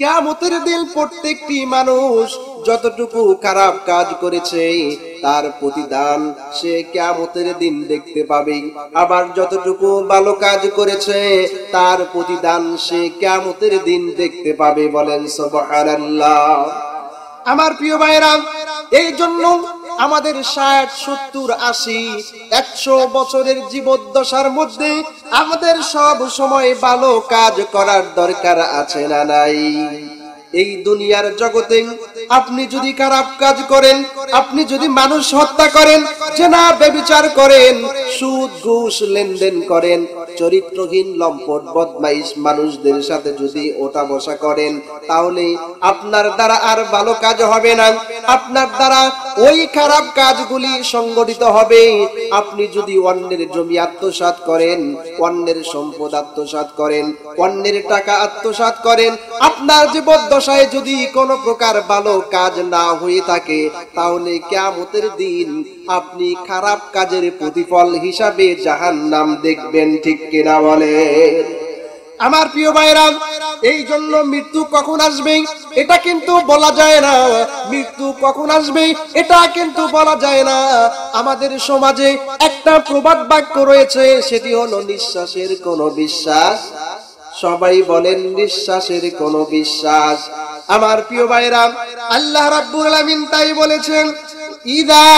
কিয়ামতের দিন প্রত্যেকটি মানুষ যতটুকু খারাপ কাজ করেছে তার প্রতিদান সে কিয়ামতের দিন দেখতে পাবে, আবার যতটুকু ভালো কাজ করেছে তার প্রতিদান সে কিয়ামতের দিন দেখতে পাবে। বলেন সুবহানাল্লাহ। আমার প্রিয় ভাইরা, এই জন্য আমাদের 60, 70, 80, 100 বছরের জীবদ্দশার মধ্যে আমাদের সব সময় ভালো কাজ করার দরকার আছে না নাই? এই দুনিয়ার জগতে আপনি যদি খারাপ কাজ করেন, আপনি যদি মানুষ হত্যা করেন, জেনা ব্যভিচার করেন, সুদ ঘুষ লেনদেন করেন, চরিত্রহীন লম্পট বদমাইশ মানুষদের সাথে যদি ওঠা বসা করেন, তাহলে আপনার দ্বারা আর ভালো কাজ হবে না, আপনার দ্বারা ওই খারাপ কাজগুলি সংগঠিত হবে। আপনি যদি অন্যের জমি আত্মসাৎ করেন, অন্যের সম্পদ আত্মসাৎ করেন, অন্যের টাকা আত্মসাৎ করেন, আপনার জীবদ্দশায় যদি কোনো প্রকার ভালো কাজ না হয়ে থাকে, তাহলে কিয়ামতের দিন আপনি খারাপ কাজের প্রতিফল হিসাবে জাহান্নাম দেখবেন। ঠিক কিনা বলেন? আমার প্রিয় ভাইরা, এই জন্য মৃত্যু কখন আসবে এটা কিন্তু বলা যায় না। মৃত্যু কখন আসবে এটা কিন্তু বলা যায় না। আমাদের সমাজে একটা প্রবাদ বাক্য রয়েছে, সেটি হলো নিঃশ্বাসের কোনো বিশ্বাস। সবাই বলেন নিঃশ্বাসের কোনো বিশ্বাস। আমার প্রিয় ভাইরা, আল্লাহ রাব্বুল আলামিন তাই বলেছেন, ইযা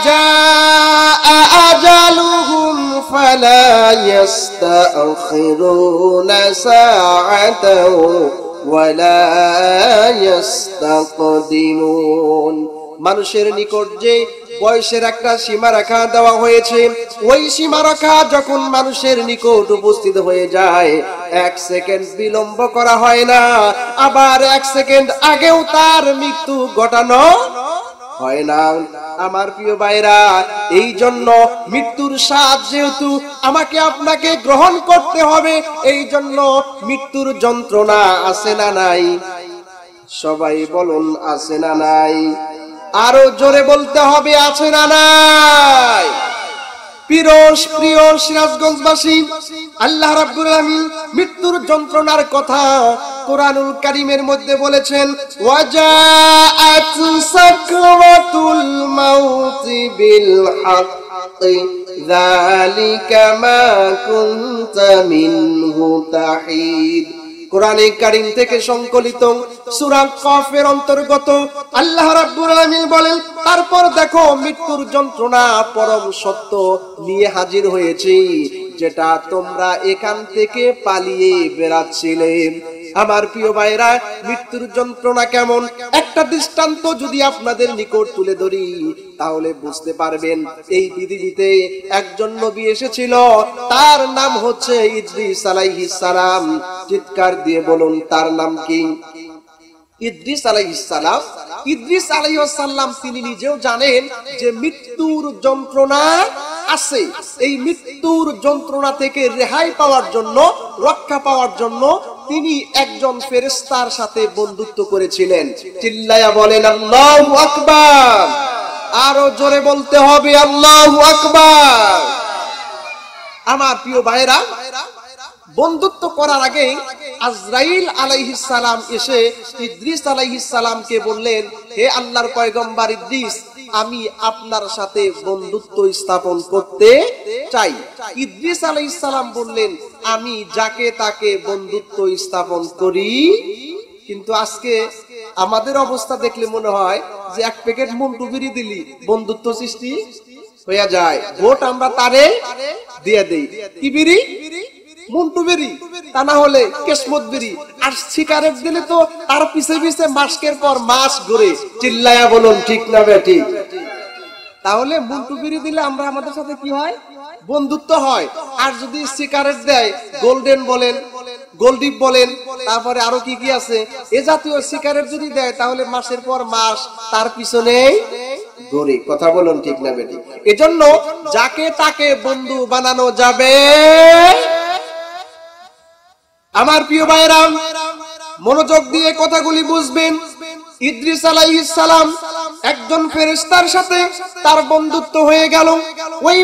জাআ আজালুহুম ফালা ইস্তাখিরুনা সাআতাও ওয়ালা ইস্তাকদিমুন। মানুষের নিকট যে বয়সের একটা সীমারেখা দেওয়া হয়েছে, ওই সীমারেখা যখন মানুষের নিকট উপস্থিত হয়ে যায়, 1 সেকেন্ড বিলম্ব করা হয় না, আবার 1 সেকেন্ড আগেও তার মৃত্যু ঘটানো হয় না। আমার প্রিয় ভাইরা, এই জন্য মৃত্যুর স্বাদ যেহেতু আমাকে আপনাকে গ্রহণ করতে হবে, এই জন্য মৃত্যুর যন্ত্রণা আছে না নাই? সবাই বলুন আছে না নাই? আরো জোরে বলতে হবে আছে না নাই? প্রিয় সিরাজগঞ্জবাসী, আল্লাহ রাব্বুল আলামিন মৃত্যুর যন্ত্রণার কথা কোরআনুল কারীমের মধ্যে বলেছেন, ওয়াজাআত সাকরাতুল মাউতি বিল হাক্কি যালিকা মা কুনতা মিনহু তাহিদ। কোরআনে কারীম থেকে সংকলিত সূরা কফের অন্তর্গত আল্লাহ রাব্বুল আলামিন বলেন, তারপর দেখো মৃত্যুর যন্ত্রণা পরম সত্য নিয়ে হাজির হয়েছে, যেটা তোমরা এখান থেকে পালিয়ে বেরাচ্ছিলে। আমার প্রিয় ভাইরা, মৃত্যুর যন্ত্রণা কেমন একটা দৃষ্টান্ত যদি আপনাদের নিকট তুলে ধরি, তাহলে বুঝতে পারবেন। এই পৃথিবীতে একজন নবী এসেছিল, তার নাম হচ্ছে ইদ্রিস আলাইহিস সালাম। চিৎকার দিয়ে বলুন, তার নাম কি? ইদ্রিস আলাইহিস সালাম। ইদ্রিস আলাইহিস সালাম তিনি নিজেও জানেন যে মৃত্যুর যন্ত্রণা আছে। এই মৃত্যুর যন্ত্রণা থেকে রেহাই পাওয়ার জন্য, রক্ষা পাওয়ার জন্য তিনি একজন ফেরেশতার সাথে বন্ধুত্ব করেছিলেন। চিল্লায়া বলেন আল্লাহু আকবার। আরো জোরে বলতে হবে আল্লাহু আকবার। আমার প্রিয় ভাইরা, বন্ধুত্ব করার আগে আজরাইল আলাইহিস সালাম এসে ইদ্রিস আলাইহিস সালামকে বললেন, হে আল্লাহর পয়গম্বর ইদ্রিস, আমি আপনার সাথে বন্ধুত্ব স্থাপন করতে চাই। ইদ্রিস আলাইহিস সালাম বললেন, আমি যাকে তাকে বন্ধুত্ব স্থাপন করি। কিন্তু আজকে আমাদের অবস্থা দেখলে মনে হয় যে 1 প্যাকেট মন্টু বিড়ি দিলি বন্ধুত্ব সৃষ্টি হয়ে যায়। ভোট আমরা তারে দিয়ে দেই। কি বিড়ি? মন্টু বিড়ি, তা না হলে কেসমত বিড়ি। আর সিগারেট দিলে তো তার পিছে পিছে মাসকের পর মাস ঘুরে। চিল্লায়া বলুন ঠিক না বেঠিক? তাহলে মন্টু বিড়ি দিলে আমরা আমাদের সাথে কি হয়? বন্ধুত্ব হয়। আর যদি সিগারেট দেয়, গোল্ডেন বলেন, গোল্ডিপ বলেন, তারপরে আরো কি কি আছে, এ জাতীয় সিগারেট যদি দেয়, তাহলে মাসের পর মাস তার পিছনে ঘুরে। কথা বলুন ঠিক না বেঠিক? এজন্য যাকে তাকে বন্ধু বানানো যাবে। আমার প্রিয় ভাইরা, মনোযোগ দিয়ে কথাগুলি বুঝবেন। ইদ্রিস আলাইহিস সালাম একজন ফেরেশতার সাথে তার বন্ধুত্ব হয়ে গেল। ওই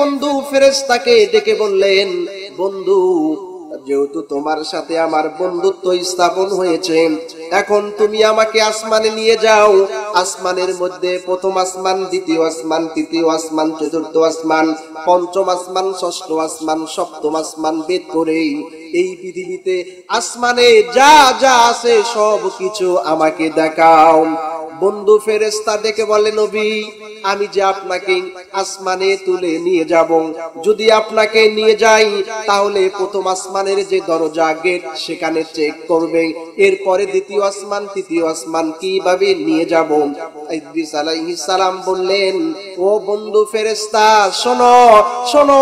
বন্ধু ফেরেশতাকে ডেকে বললেন, বন্ধু যেহেতু তোমার সাথে আমার বন্ধুত্ব স্থাপন হয়েছে, এখন তুমি আমাকে আসমানে নিয়ে যাও। আসমানের মধ্যে প্রথম আসমান, দ্বিতীয় আসমান, তৃতীয় আসমান, চতুর্থ আসমান, পঞ্চম আসমান, ষষ্ঠ আসমান, সপ্তম আসমান ভেদ করে এই পৃথিবীতে আসমানে যা যা আছে সব কিছু আমাকে দেখাও। বন্ধু ফেরেশতা ডেকে বলে, নবী, আমি যে আপনাকে আসমানে তুলে নিয়ে যাব, যদি আপনাকে নিয়ে যাই তাহলে প্রথম আসমানের যে দরজা গেট সেখানে চেক করবে, এরপরে দ্বিতীয় আসমান, তৃতীয় আসমান কিভাবে নিয়ে যাব? ইদ্রিস আলাইহিস সালাম বললেন, ও বন্ধু ফেরেশতা, শোনো শোনো,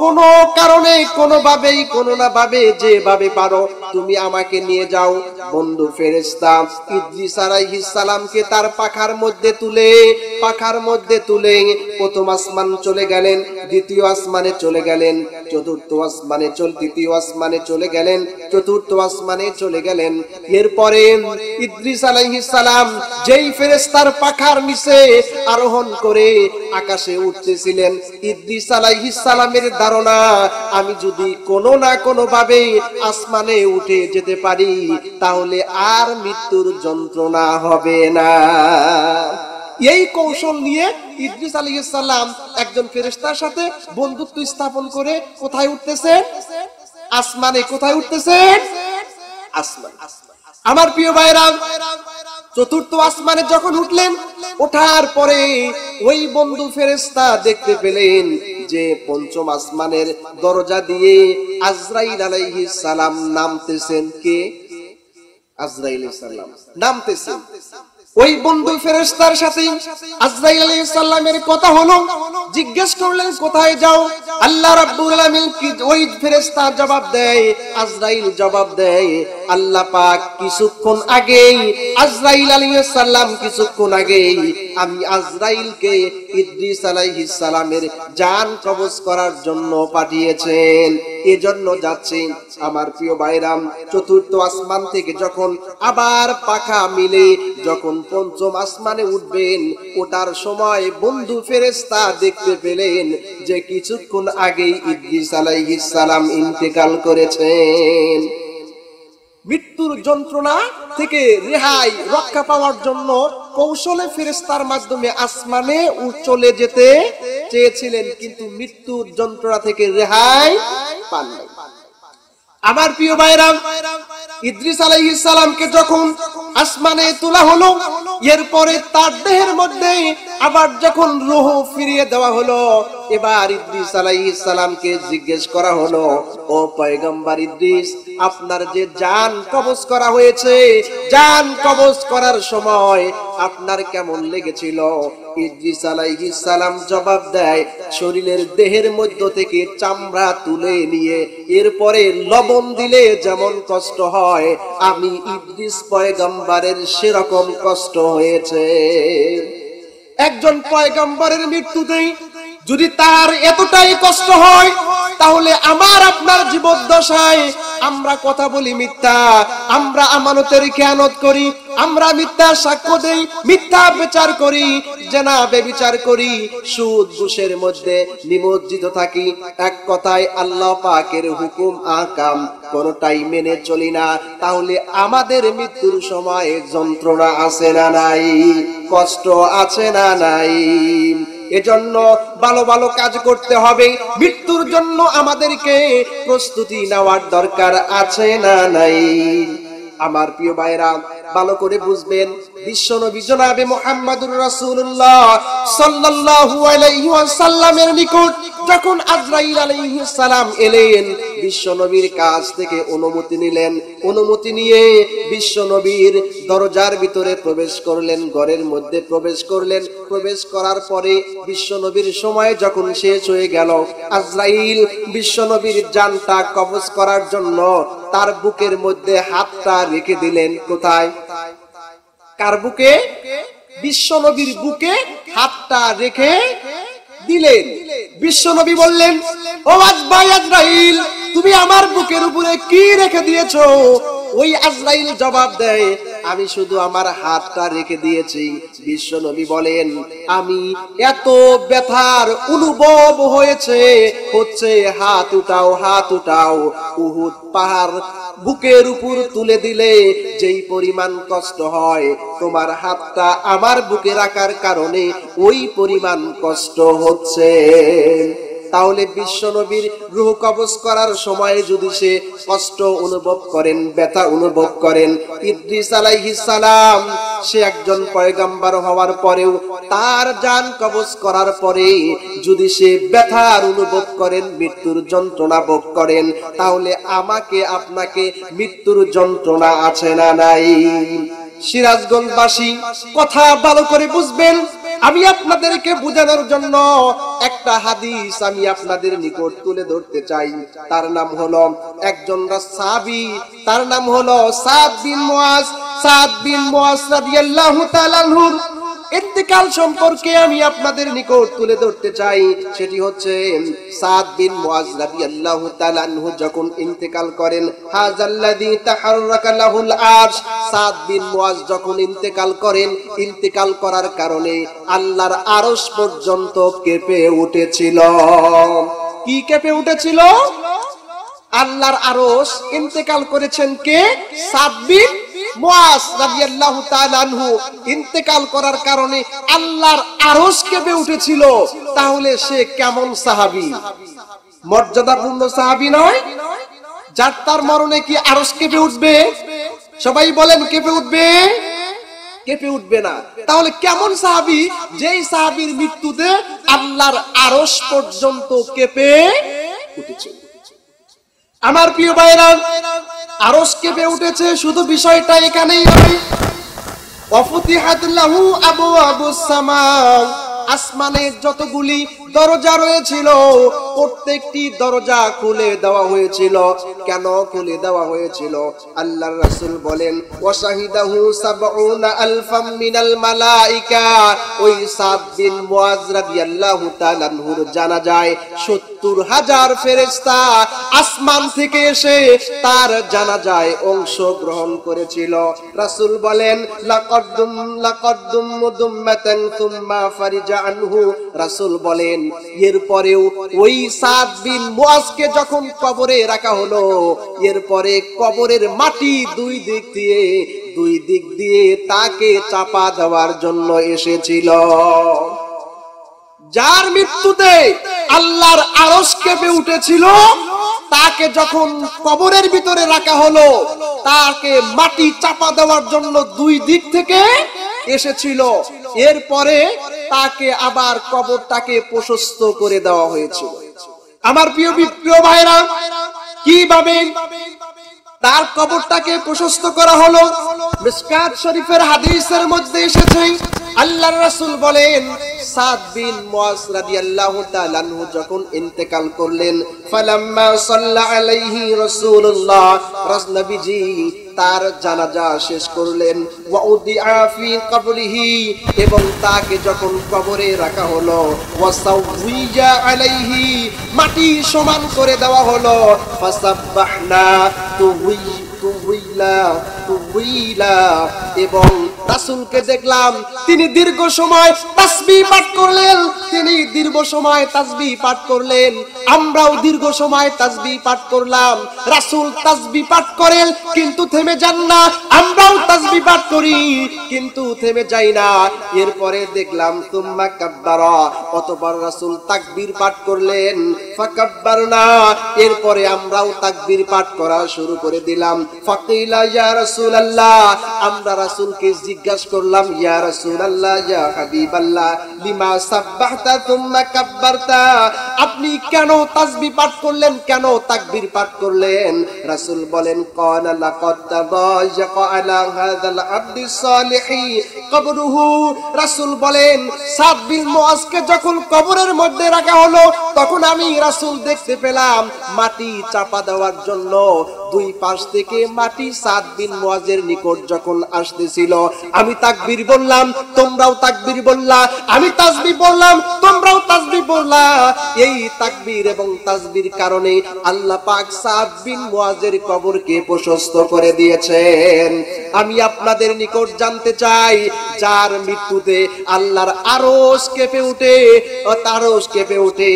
কোন কারণে কোনোভাবেই কোনো না ভাবে যেভাবে পারো তুমি আমাকে নিয়ে যাও। বন্ধু ফেরেশতা ইদ্রিস আলাইহিস সালামকে তার পাখার মধ্যে তুলে প্রথম আসমান চলে গেলেন, দ্বিতীয় আসমানে চলে গেলেন, চতুর্থ আসমানে তৃতীয় আসমানে চলে গেলেন, চতুর্থ আসমানে চলে গেলেন। এরপরে ইদ্রিস আলাইহিস সালাম যেই ফেরেশতার পাখার নিচে আরোহণ করে আকাশে উঠতেছিলেন, ইদ্রিস আলাইহিস সালামের ধারণা, আমি যদি কোনো না কোনো ভাবে আসমানে উঠে যেতে পারি তাহলে আর মৃত্যুর যন্ত্রণা হবে না। এই কৌশল নিয়ে ইদ্রিস আলাইহিস সালাম একজন ফেরেশতার সাথে বন্ধুত্ব স্থাপন করে কোথায় উঠতেছেন? আসমানে। কোথায় উঠতেছেন? আসমান। আমার প্রিয় ভাইরা, চতুর্থ আসমানে যখন উঠলেন, ওঠার পরে ওই বন্ধু ফেরেশতা দেখতে পেলেন যে পঞ্চম আসমানের দরজা দিয়ে আজরাইল আলাইহিস সালাম নামতেছেন। কে? আজরাইল আলাইহিস সালাম নামতেছেন। ওই বন্ধু ফেরেশতার সাথে আজরাইল আলাইহিস সালামের কথা হলো। জিজ্ঞেস করলেন, কোথায় যাও? আল্লাহ রাব্বুল আলামিন কি ওই ফেরেশতা জবাব দেয়, আজরাইল জবাব দেয়, আল্লাহ পাক কিছুক্ষণ আগেই, আজরাইল আলাইহিস সালাম কিছুক্ষণ আগেই আমি আজরাইলকে ইদ্রিস আলাইহিস সালামের জান কবজ করার জন্য পাঠিয়েছেন, এজন্য যাচ্ছি। আমার প্রিয় ভাইরাম, চতুর্থ আসমান থেকে যখন আবার পাখা মিলে যখন পঞ্চম আসমানে উঠবেন, ওটার সময় বন্ধু ফেরেশতা দেখতে পেলেন যে কিছুক্ষণ আগেই ইদ্রিস আলাইহিস সালাম ইন্তেকাল করেছেন। মৃত্যুর যন্ত্রণা থেকে রেহাই রক্ষা পাওয়ার জন্য কৌশলে ফেরেশতার মাধ্যমে আসমানে চলে যেতে চেয়েছিলেন, কিন্তু মৃত্যুর যন্ত্রণা থেকে রেহাই পান নাই। আমার প্রিয় ভাইরা, ইদ্রিস আলাইহিস সালামকে যখন আসমানে তোলা হলো, এরপরে তার দেহের মধ্যে আবার যখন রূহ ফিরিয়ে দেওয়া হলো, এবার ইদ্রিস আলাইহিস সালামকে জিজ্ঞেস করা হলো, ও পয়গম্বর ইদ্রিস, আপনার যে জান কবজ করা হয়েছে, জান কবজ করার সময় আপনার কেমন লেগেছিল? ইদ্রিস আলাইহিস সালাম জবাব দেয়, শরীরের দেহের মধ্য থেকে চামড়া তুলে নিয়ে এরপরে লবণ দিলে যেমন কষ্ট হয়, আমি ইদ্রিস পয়গম্বরের সেরকম কষ্ট হয়েছে। একজন পয়গম্বরের মৃত্যুতে যদি তার এতটাই কষ্ট হয়, তাহলে আমার আপনার জীবদ্দশায় আমরা কথা বলি মিথ্যা, আমরা আমানতের খেয়ানত করি, আমরা মিথ্যা সাক্ষ্য দেই, মিথ্যা বিচার করি, জেনা ব্যভিচার করি, সুদ ঘুষের মধ্যে নিমজ্জিত থাকি, এক কথায় আল্লাহ পাকের হুকুম আহকাম কোনটাই মেনে চলি না, তাহলে আমাদের মৃত্যুর সময় যন্ত্রণা আছে না নাই? কষ্ট আছে না নাই? এজন্য ভালো ভালো কাজ করতে হবে। মৃত্যুর জন্য আমাদেরকে প্রস্তুতি নেওয়ার দরকার আছে না নাই? আমার প্রিয় ভাইরা, ভালো করে বুঝবেন, বিশ্বনবী জনাবে মুহাম্মদুর রাসূলুল্লাহ সাল্লাল্লাহু আলাইহি ওয়াসাল্লামের নিকট যখন আজরাইল আলাইহিস সালাম এলেন, বিশ্বনবীর কাছ থেকে অনুমতি নিলেন। অনুমতি নিয়ে বিশ্বনবীর দরজার ভিতরে প্রবেশ করলেন, ঘরের মধ্যে প্রবেশ করলেন। প্রবেশ করার পরে বিশ্বনবীর সময় যখন শেষ হয়ে গেল, আজরাইল বিশ্বনবীর জানটা কবজ করার জন্য তার বুকের মধ্যে হাতটা রেখে দিলেন। কোথায়? কার বুকে? বিশ্বনবীর বুকে হাতটা রেখে দিলেন। বিশ্বনবী বললেন, ও আজরাইল, তুমি আমার বুকের উপরে কি রেখে দিয়েছো? ওই আজরাইল জবাব দেয়, আমি শুধু আমার হাতটা রেখে দিয়েছি। বিশ্ব নবী বলেন, আমি এত ব্যথার অনুভব হচ্ছে হাত উঠাও, হাত উঠাও। উহুদ পাহাড় বুকের উপর তুলে দিলে যেই পরিমাণ কষ্ট হয়, তোমার হাতটা আমার বুকে রাখার কারণে ওই পরিমাণ কষ্ট হচ্ছে। তাহলে বিশ্ব নবীর রূহ কবজ করার সময় যদি সে কষ্ট অনুভব করেন, ব্যথা অনুভব করেন, ইদ্রিস আলাইহিস সালাম সে একজন পয়গম্বর হওয়ার পরেও তার জান কবজ করার পরে যদি সে ব্যথার অনুভব করেন, মৃত্যুর যন্ত্রণা ভোগ করেন, তাহলে আমাকে আপনাকে মৃত্যুর যন্ত্রণা আছে না নাই? সিরাজগঞ্জবাসী কথা ভালো করে বুঝবেন। আমি আপনাদেরকে বোঝানোর জন্য একটা হাদিস আমি আপনাদের নিকট তুলে ধরতে চাই। তার নাম হলো একজন সাহাবী, তার নাম হলো সাদ বিন মুআজ। সাদ বিন মুআজ রাদিয়াল্লাহু তাআলা আনহুর ইন্তেকাল সম্পর্কে আমি আপনাদের নিকট তুলে ধরতে চাই। সেটি হচ্ছে সাদ বিন মুআজ রাদিয়াল্লাহু তাআলা আনহু যখন ইন্তেকাল করেন, হাযাল্লাযী তাহাররাকা লাহুল আরশ, সাদ বিন মুআজ যখন ইন্তেকাল করেন, ইন্তেকাল করার কারণে আল্লাহর আরশ পর্যন্ত কেঁপে উঠেছিল। কি কেঁপে উঠেছিল? আল্লাহর আরশ। ইন্তেকাল করেছেন কে? সাদ বিন মুআজ রাদিয়াল্লাহু তাআলা আনহু। ইন্তেকাল করার কারণে আল্লাহর আরশ কেঁপে উঠেছিল। তাহলে সে কেমন সাহাবী? মর্যাদাপূর্ণ সাহাবী নয়? যার তার মরণে কি আরশ কেঁপে উঠবে? সবাই বলেন, কেঁপে উঠবে? কেঁপে উঠবে না। তাহলে কেমন সাহাবী? যেই সাহাবীর মৃত্যুতে আল্লাহর আরশ পর্যন্ত কেঁপে উঠেছে। আমার প্রিয় ভাইরা, আরশ কেঁপে উঠেছে, শুধু বিষয়টা এখানেই নয়। ওয়াফুতিহাত লাহু আবওয়াবুস সামা, আসমানের যতগুলি দরজা রয়েছিল প্রত্যেকটি দরজা খুলে দেওয়া হয়েছিল। কেন খুলে দেওয়া হয়েছিল? আল্লাহর রাসূল বলেন, ওয়াশাহিদাহু সাবউনা আলফাম মিনাল মালাইকা। ওই সাদ বিন মুআজ রাদিয়াল্লাহু তাআলা আনহুর জানাজায় ৭০,০০০ ফেরেশতা আসমান থেকে এসে তার জানাজায় অংশগ্রহণ করেছিল। রাসূল বলেন, লাকাদ্দুম মুদুম্মাতান সুম্মা ফারিজা আনহু। রাসূল বলেন, এরপরেও ওই সাদ বিন মুআজকে যখন কবরে রাখা হলো, এরপরে কবরের মাটি দুই দিক দিয়ে তাকে চাপা দেওয়ার জন্য এসেছিল। যার মৃত্যুতে আল্লাহর আরশ কেঁপে উঠেছিল, তাকে যখন কবরের ভিতরে রাখা হলো, তাকে মাটি চাপা দেওয়ার জন্য দুই দিক থেকে এসেছিল। এরপরে তাকে আবার কবরটাকে প্রশস্ত করে দেওয়া হয়েছিল। আমার প্রিয় ভাইরা, কিভাবে তার কবরটাকে প্রশস্ত করা হলো? মিশকাত শরীফের হাদিসের মধ্যে এসেছে, আল্লাহর রাসূল বলেন, সাদ বিন মুআজ রাদিয়াল্লাহু তাআলা আনহু যখন ইন্তেকাল করলেন, ফালাম্মা সাল্লা আলাইহি রাসূলুল্লাহ, নবীজি তার জানাজা শেষ করলেন, ওয়া উদিআ ফি কবরিহি, এবং তাকে যখন কবরে রাখা হলো, ওয়া সাউইয়া আলাইহি, মাটি সমান করে দেওয়া হলো, ফাসাব্বাহনা তুওয়িলা, এবং রাসূলকে দেখলাম তিনি দীর্ঘ সময় তাসবিহ পাঠ করলেন। আমরাও দীর্ঘ সময় তাসবিহ পাঠ করলাম। রাসূল তাসবিহ পাঠ করেন কিন্তু থেমে যান না, আমরাও তাসবিহ পাঠ করি কিন্তু থেমে যাই না। এরপরে দেখলাম তুম্মা কাব্বারা, অতঃপর রাসূল তাকবীর পাঠ করলেন, ফাকাব্বারনা, এরপরে আমরাও তাকবীর পাঠ করা শুরু করে দিলাম। ফাকিলা ইয়া রাসূলুল্লাহ, আমরা রাসূলকে জিজ্ঞাসা করলাম, ইয়া রাসূলুল্লাহ, ইয়া হাবিবাল্লাহ, লিমা সাব্বাহতা তুম্মা কাব্বারতা, আপনি কেন তাসবিহ পাঠ করলেন, কেন তাকবীর পাঠ করলেন? রাসূল বলেন, ক্বালা লাকাদ তাদায়াকা আলা হাযাল আবদি সালিহি কবরুহু। রাসূল বলেন সাদ বিন মুআজকে যখন কবরের মধ্যে রাখা হলো, তখন আমি রাসূল দেখতে পেলাম মাটি চাপা দেওয়ার জন্য দুই পাশ থেকে মাটি সাদ বিন মুআজের নিকট যখন আসতেছিল, আমি তাকবীর বললাম, তোমরাও তাকবীর বললা, আমি তাসবিহ বললাম, তোমরাও তাসবিহ বললা। এই তাকবীর এবং তাসবিহর কারণে আল্লাহ পাক সাদ বিন মুআজের কবরকে প্রশস্ত করে দিয়েছেন। আমি আপনাদের নিকট জানতে চাই, যার মৃত্যুতে আল্লাহর আরশ কেঁপে ওঠে, আরশ কেঁপে ওঠে,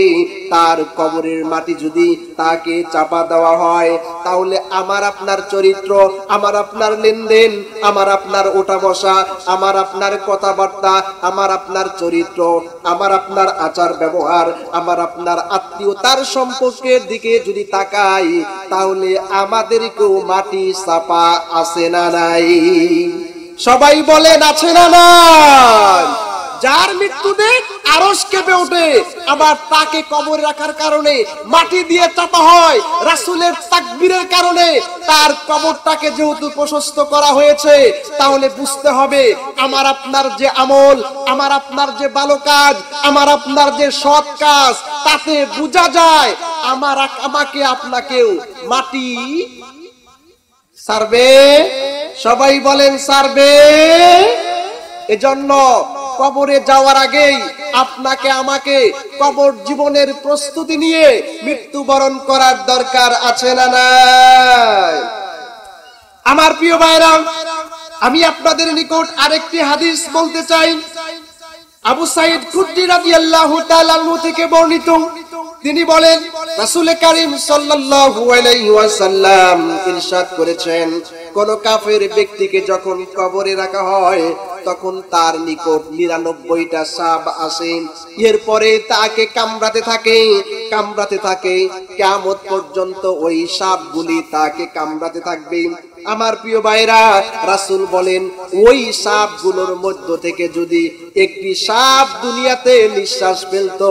তার কবরের মাটি যদি তাকে চাপা দেওয়া হয়, তাহলে আমার আপনার চরিত্র, আমার আপনার লেনদেন, আমার আপনার ওঠা বসা, আমার আপনার কথাবার্তা, আমার আপনার চরিত্র, আমার আপনার আচার ব্যবহার, আমার আপনার আত্মীয়তার সম্পর্কের দিকে যদি তাকাই, তাহলে আমাদেরকেও মাটি চাপা আছে না নাই? সবাই বলেন আছে না নাই? যার মৃত্যুতে আরশ কেঁপে ওঠে, আবার তাকে কবরে রাখার কারণে মাটি দিয়ে চাপা হয়, রাসূলের তাকবীরের কারণে তার কবরটাকে যেহেতু প্রশস্ত করা হয়েছে, তাহলে বুঝতে হবে আমার আপনার যে আমল, আমার আপনার যে ভালো কাজ, আমার আপনার যে সৎ কাজ, তাতে বোঝা যায় আমাকে আপনাকেও মাটি সারবে। সবাই বলেন সারবে। এজন্য কবরে যাওয়ার আগেই আপনাকে আমাকে কবর জীবনের প্রস্তুতি নিয়ে মৃত্যুবরণ করার দরকার আছে না নাই? আমার প্রিয় ভাইরা, আমি আপনাদের নিকট আরেকটি হাদিস বলতে চাই। আবু সাঈদ খুদরি রাদিয়াল্লাহু তাআলা আনহু থেকে বর্ণিত, তিনি বলেন রাসূল করিম সাল্লাল্লাহু আলাইহি ওয়াসাল্লাম ইরশাদ করেছেন, কোন কাফের ব্যক্তিকে যখন কবরে রাখা হয়, তখন তার নিকট ৯৯টা সাপ আসে, এরপরে তাকে কামড়াতে থাকে, কিয়ামত পর্যন্ত ওই সাপগুলি তাকে কামড়াতে থাকবে। আমার প্রিয় ভাইরা, রাসূল বলেন ওই সাপগুলোর মধ্য থেকে যদি একটি সাপ দুনিয়াতে নিঃশ্বাস ফেলতো,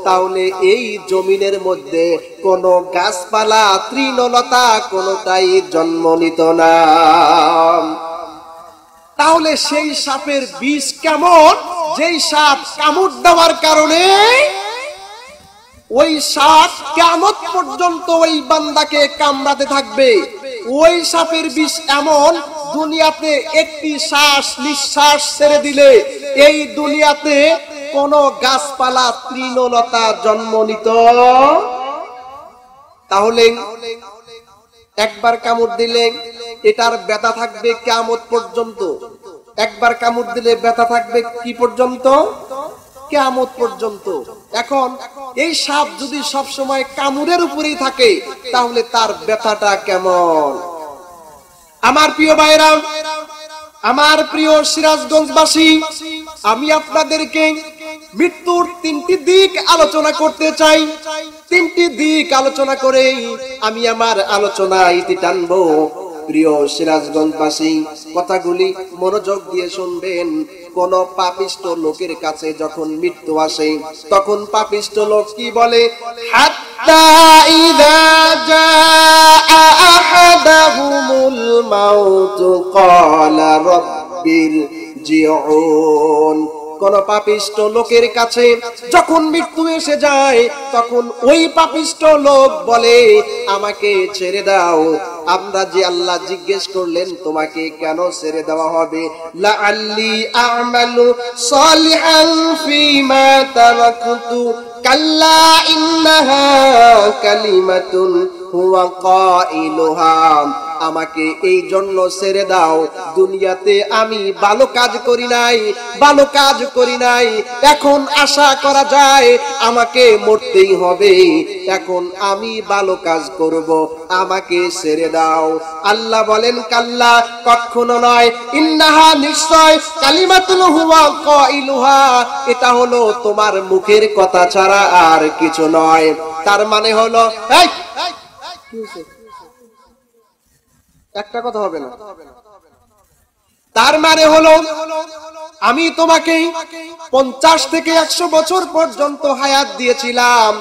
তাহলে এই জমিনের মধ্যে কোনো গাছপালা, তৃণলতা কোনোটাই জন্ম নিত না। তাহলে সেই সাপের বিষ কেমন, যেই সাপ কামড় দেওয়ার কারণে ওই সাপ কিয়ামত পর্যন্ত ওই বান্দাকে কামড়াতে থাকবে। ওই সাপের বিষ এমন, দুনিয়াতে একটি নিঃশ্বাস ছেড়ে দিলে এই দুনিয়াতে কোনো গাছপালা, তৃণলতা জন্ম নিত। তাহলে একবার কামড় দিলে এটার ব্যথা থাকবে কিয়ামত পর্যন্ত। একবার কামড় দিলে ব্যথা থাকবে কি পর্যন্ত? কিয়ামত পর্যন্ত। এখন এই সাপ যদি সব সময় কামড়ের উপরেই থাকে, তাহলে তার ব্যথাটা কেমন? আমার প্রিয় ভাইরা, আমার প্রিয় সিরাজগঞ্জবাসী, আমি আপনাদেরকে মৃত্যুর তিনটি দিক আলোচনা করতে চাই। তিনটি দিক আলোচনা করে আমি আমার আলোচনা ইতি টানবো। প্রিয় সিরাজগঞ্জবাসী, কথাগুলি মনোযোগ দিয়ে শুনবেন। কোন পাপিষ্ট লোকের কাছে যখন মৃত্যু আসে, তখন পাপিষ্ট লোক কি বলে? হাত্তা ইযা জাআ আহাদাহুমুল মাউত ক্বালা রাব্বিরজিউন। কোন পাপিষ্ট লোকের কাছে যখন মৃত্যু এসে যায়, তখন ওই পাপিষ্ট লোক বলে, আমাকে ছেড়ে দাও। আমরা যে আল্লাহ জিজ্ঞেস করলেন তোমাকে কেন ছেড়ে দেওয়া হবে? লাআল্লি আ'মালু সালিহান ফীমা তারাকতু কাল্লা ইন্নাহা কালিমাতুন হুয়া কাইলুহা। আমাকে এই জন্য ছেড়ে দাও, দুনিয়াতে আমি ভালো কাজ করি নাই, এখন আশা করা যায় আমাকে মরতেই হবে, এখন আমি ভালো কাজ করব, আমাকে ছেড়ে দাও। আল্লাহ বলেন কাল্লা, কখনো নয়, ইন্নাহা নিশ্চয়, কালিমাতুন হুয়া কাইলুহা, এটা হলো তোমার মুখের কথা ছাড়া আর কিছু নয়। তার মানে হলো, একটা কথা হবে না। তার মানে হলো আমি তোমাকে 50 থেকে 100 বছর পর্যন্ত হায়াত দিয়েছিলাম।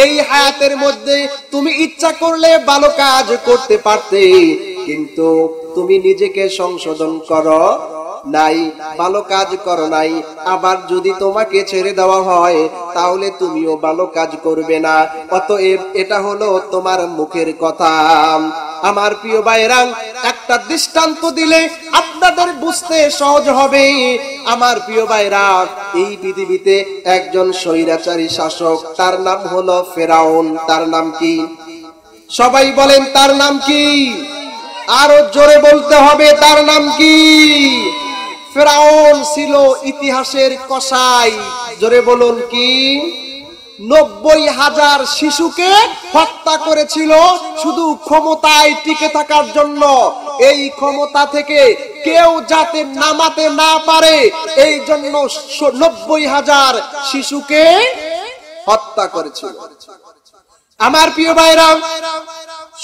এই হায়াতের মধ্যে তুমি ইচ্ছা করলে ভালো কাজ করতে পারতে, কিন্তু তুমি নিজেকে সংশোধন করো নাই, ভালো কাজ করো নাই, আবার যদি তোমাকে ছেড়ে দেওয়া হয় তাহলে তুমিও ভালো কাজ করবে না। অতএব এটা হলো তোমার মুখের কথা। আমার প্রিয় ভাইরা, একটা দৃষ্টান্ত দিলে আপনাদের বুঝতে সহজ হবে। আমার প্রিয় ভাইরা, এই পৃথিবীতে একজন স্বৈরাচারী শাসক, তার নাম হলো ফেরাউন। তার নাম কি? সবাই বলেন তার নাম কি? আরো জোরে বলতে হবে, তার নাম কি? ফেরাউন ছিল ইতিহাসের কসাই। জোরে বলুন কি? 90,000 শিশুকে হত্যা করেছিল শুধু ক্ষমতায় টিকে থাকার জন্য। এই ক্ষমতা থেকে কেউ যাতে নামাতে না পারে এই জন্য 90,000 শিশুকে হত্যা করেছিল। আমার প্রিয় ভাইরা,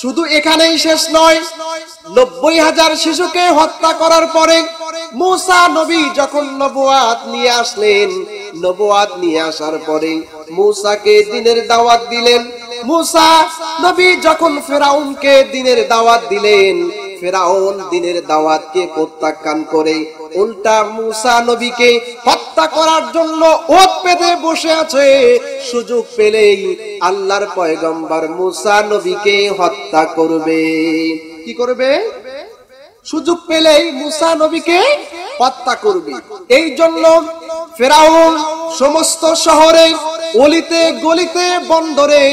শুধু এখানেই শেষ নয়। 90,000 শিশুকে হত্যা করার পরে মূসা নবী যখন নবুয়াত নিয়ে আসলেন, নবুয়াত নিয়ে আসার পরে মূসাকে দ্বীনের দাওয়াত দিলেন। মূসা নবী যখন ফেরাউনকে দ্বীনের দাওয়াত দিলেন, ফেরাউন দ্বীনের দাওয়াতকে প্রত্যাখ্যান করে উল্টা মূসা নবীকে হত্যা করার জন্য ওত পেতে বসে আছে। সুযোগ পেলেই আল্লাহর পয়গম্বর মূসা নবীকে হত্যা করবে। কি করবে? সুযোগ পেলেই মূসা নবীকে হত্যা করবে। এই জন্য ফেরাউন সমস্ত শহরে, অলিতে গলিতে, বন্দরে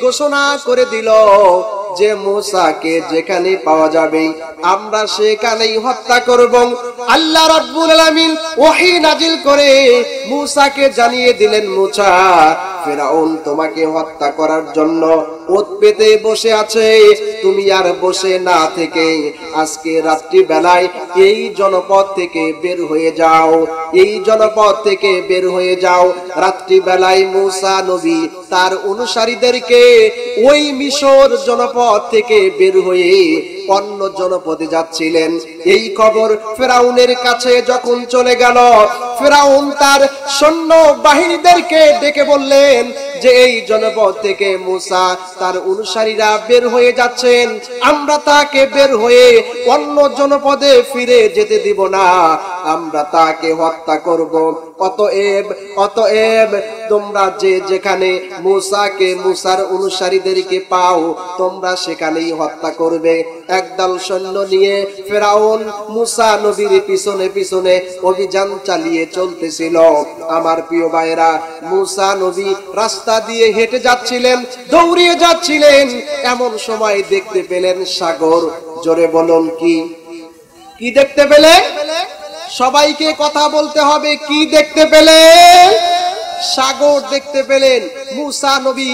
ঘোষণা করে দিল যে মূসাকে যেখানে পাওয়া যাবে আমরা সেখানেই হত্যা করব। আল্লাহ রাব্বুল আলামিন ওহী নাজিল করে মূসাকে জানিয়ে দিলেন, মূসা, ফেরাউন তোমাকে হত্যা করার জন্য ওত পেতে বসে আছে। তুমি আর বসে না থেকে আজকে রাত্রি বেলায় এই জনপদ থেকে বের হয়ে যাও, এই জনপদ থেকে বের হয়ে যাও। রাত্রি বেলায় মূসা নবী তার অনুসারীদেরকে ওই মিশর জনপদ থেকে বের হয়ে অন্য জনপদে যাচ্ছিলেন। এই খবর ফেরাউনের কাছে যখন চলে গেল, ফেরাউন তার সৈন্য বাহিনীদেরকে ডেকে বললেন যে এই জনপদ থেকে মূসা তার অনুসারীরা বের হয়ে যাচ্ছেন, আমরা তাকে বের হয়ে অন্য জনপদে ফিরে যেতে দিব না, আমরা তাকে হত্যা করব। অতএব তোমরা যে যেখানে মূসাকে, মূসার অনুসারীদেরকে পাও তোমরা সেখানেই হত্যা করবে। একদল সৈন্য নিয়ে ফেরাউন মূসা নবীর পিছনে পিছনে অভিযান চালিয়ে চলতেছিল। আমার প্রিয় ভাইরা, মূসা নবী রাস্তা দিয়ে হেঁটে যাচ্ছিলেন, দৌড়িয়ে যাচ্ছিলেন, এমন সময় দেখতে পেলেন সাগর। জোরে বলুন কি? কি দেখতে পেলেন? সবাইকে কথা বলতে হবে। কি দেখতে পেলেন? সাগর দেখতে পেলেন। মূসা নবী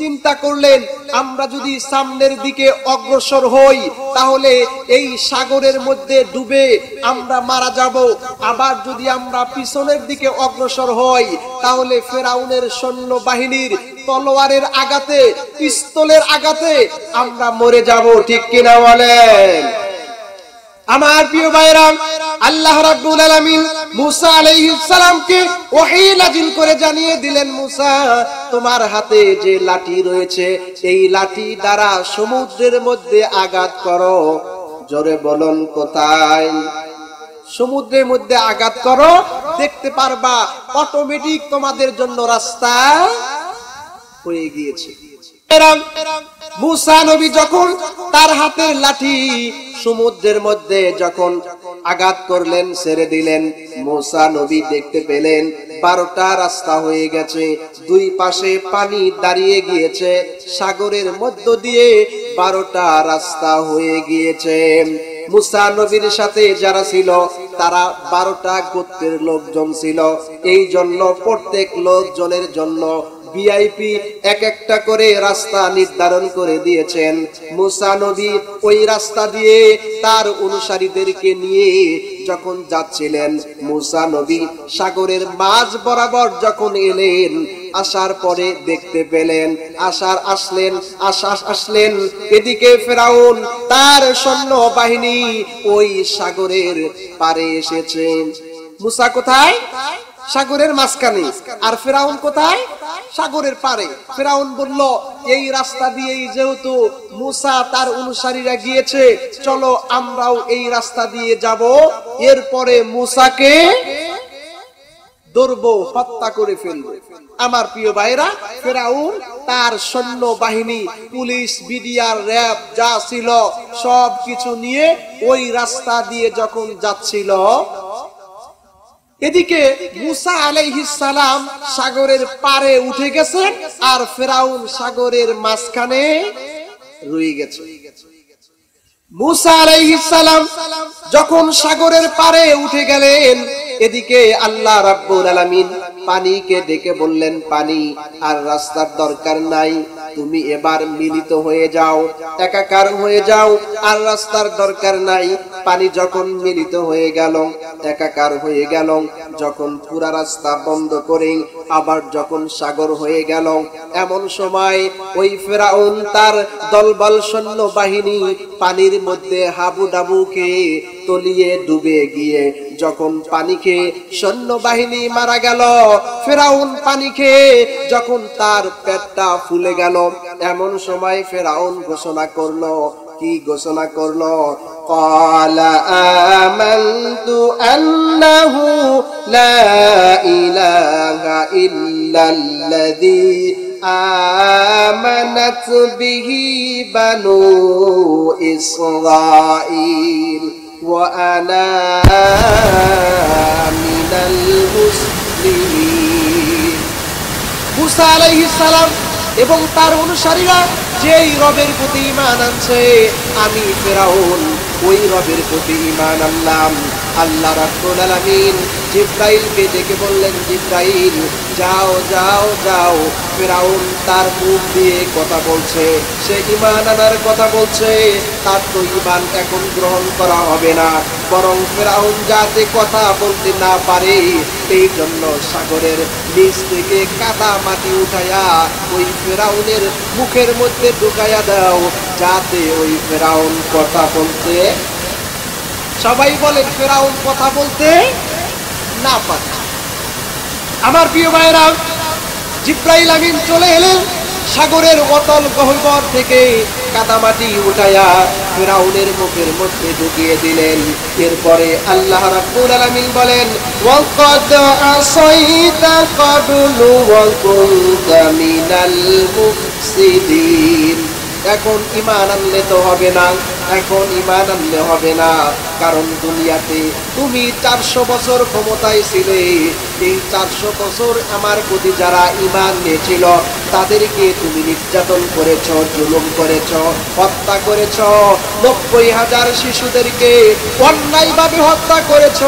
চিন্তা করলেন, আমরা যদি সামনের দিকে অগ্রসর হই তাহলে এই সাগরের মধ্যে ডুবে আমরা মারা যাব, আবার যদি আমরা পিছনের দিকে অগ্রসর হই তাহলে ফেরাউনের সৈন্য বাহিনীর তলোয়ারের আঘাতে, পিস্তলের আঘাতে আমরা মরে যাব। ঠিক কিনা বলেন? আমার প্রিয় ভাইরা, আল্লাহ রাব্বুল আলামিন মূসা আলাইহিস সালামকে ওহী নাজিল করে জানিয়ে দিলেন, মূসা, তোমার হাতে যে লাঠি রয়েছে এই লাঠি দ্বারা সমুদ্রের মধ্যে আঘাত করো। জোরে বলুন কোথায়? সমুদ্রের মধ্যে আঘাত করো, দেখতে পারবা অটোমেটিক তোমাদের জন্য রাস্তা হয়ে গিয়েছে। মূসা নবী যখন তার হাতের লাঠি সমুদ্রের মধ্যে যখন আঘাত করলেন, ছেড়ে দিলেন, মূসা নবী দেখতে পেলেন 12টা রাস্তা হয়ে গেছে, দুই পাশে পানি দাঁড়িয়ে গিয়েছে, সাগরের মধ্য দিয়ে 12টা রাস্তা হয়ে গিয়েছে। মূসা নবীর সাথে যারা ছিল তারা 12টা গোত্রের লোকজন ছিল। এই জন্য প্রত্যেক লোকজনের জন্য ভিআইপি এক একটা করে রাস্তা নির্ধারণ করে দিয়েছেন। মূসা নবী ওই রাস্তা দিয়ে তার অনুসারীদেরকে নিয়ে যখন যাচ্ছিলেন, মূসা নবী সাগরের মাঝ বরাবর যখন এলেন, আসার পরে দেখতে পেলেন আসলেন এদিকে ফেরাউন তার সৈন্য বাহিনী ওই সাগরের পারে এসেছে। মূসা কোথায়? সাগরের মাঝখানে, আর ফেরাউন কোথায়? সাগরের পারে। ফেরাউন বলল, এই রাস্তা দিয়েই যেহেতু মুসা তার অনুসারীরা গিয়েছে, চলো আমরাও এই রাস্তা দিয়ে যাব, এরপরে মুসাকে ধরবো, হত্যা করে ফেলবো। আমার প্রিয় ভাইরা, ফেরাউন তার সৈন্য বাহিনী, পুলিশ, বিডিআর, র‍্যাব যা ছিল সব কিছু নিয়ে ওই রাস্তা দিয়ে যখন যাচ্ছিল, এদিকে মুসা আলাইহিস সালাম সাগরের পারে উঠে গেছেন, আর ফেরাউন সাগরের মাঝখানে রয়ে গেছে। মুসা আলাইহিস সালাম যখন সাগরের পারে উঠে গেলেন, এদিকে আল্লাহ রাব্বুল আলামিন পানিকে ডেকে বললেন, পানি আর রাস্তার দরকার নাই, তুমি এবার মিলিত হয়ে যাও, একাকার হয়ে যাও, আর রাস্তার দরকার নাই। পানি যখন মিলিত হয়ে গেল, একাকার হয়ে গেল, যখন পুরা রাস্তা বন্ধ করে আবার যখন সাগর হয়ে গেল, এমন সময় ওই ফেরাউন তার দলবল সৈন্য বাহিনী পানির মধ্যে হাবুডাবু খেয়ে তলিয়ে ডুবে গিয়ে যখন পানি খেয়ে সৈন্যবাহিনী মারা গেল, ফেরাউন পানি খেয়ে যখন তার পেটটা ফুলে গেল, এমন সময় ফেরাউন ঘোষণা করলো, কি ঘোষণা করলো? ক্বালা আমানতু আন্নাহু লা ইলাহা ইল্লাল্লাযী আমানাত বিহি বানু ইসরাঈল ওয়া আনা মিনাল মুসলিমিন। মুসা আলাইহিস সালাম এবং তার অনুসারীরা যেই রবের প্রতি ঈমান আনছে, আমি ফেরাউন ওই রবের প্রতি ঈমান আনলাম। আল্লাহ রাব্বুল আলামিন জিবরাইলকে ডেকে বললেন, জিবরাইল যাও যাও যাও, ফেরাউন তার মুখ দিয়ে কথা বলছে, সে ঈমান আনার কথা বলছে, তার তো ঈমান এখন গ্রহণ করা হবে না, বরং ফেরাউন যাতে কথা বলতে না পারে এই জন্য সাগরের নিচ থেকে কাদা মাটি উঠাইয়া ওই ফেরাউনের মুখের মধ্যে ঢুকাইয়া দাও, যাতে ওই ফেরাউন কথা বলতে, সবাই বলেন, ফেরাউন কথা বলতে না পারে। আমার প্রিয় ভাইরা, জিবরাইল আমিন চলে এলেন, সাগরের অতল গহ্বর থেকে কাদামাটি উঠাইয়া ফেরাউনের মুখের মধ্যে ঢুকিয়ে দিলেন। এরপরে আল্লাহ রাব্বুল আলামিন বলেন, ওয়াকাদ আসাইতা ক্বাবলু ওয়া কুনতা মিনাল মুফসিদিন। এখন ঈমান আনলে তো হবে না, এখন ঈমান আনলে হবে না, কারণ দুনিয়াতে তুমি 400 বছর ক্ষমতায় ছিলে, এই 400 বছর আমার প্রতি যারা ঈমান নিয়েছিল তাদেরকে তুমি নির্যাতন করেছ, জুলুম করেছ, হত্যা করেছ, 90,000 শিশুদেরকে অন্যায়ভাবে হত্যা করেছ।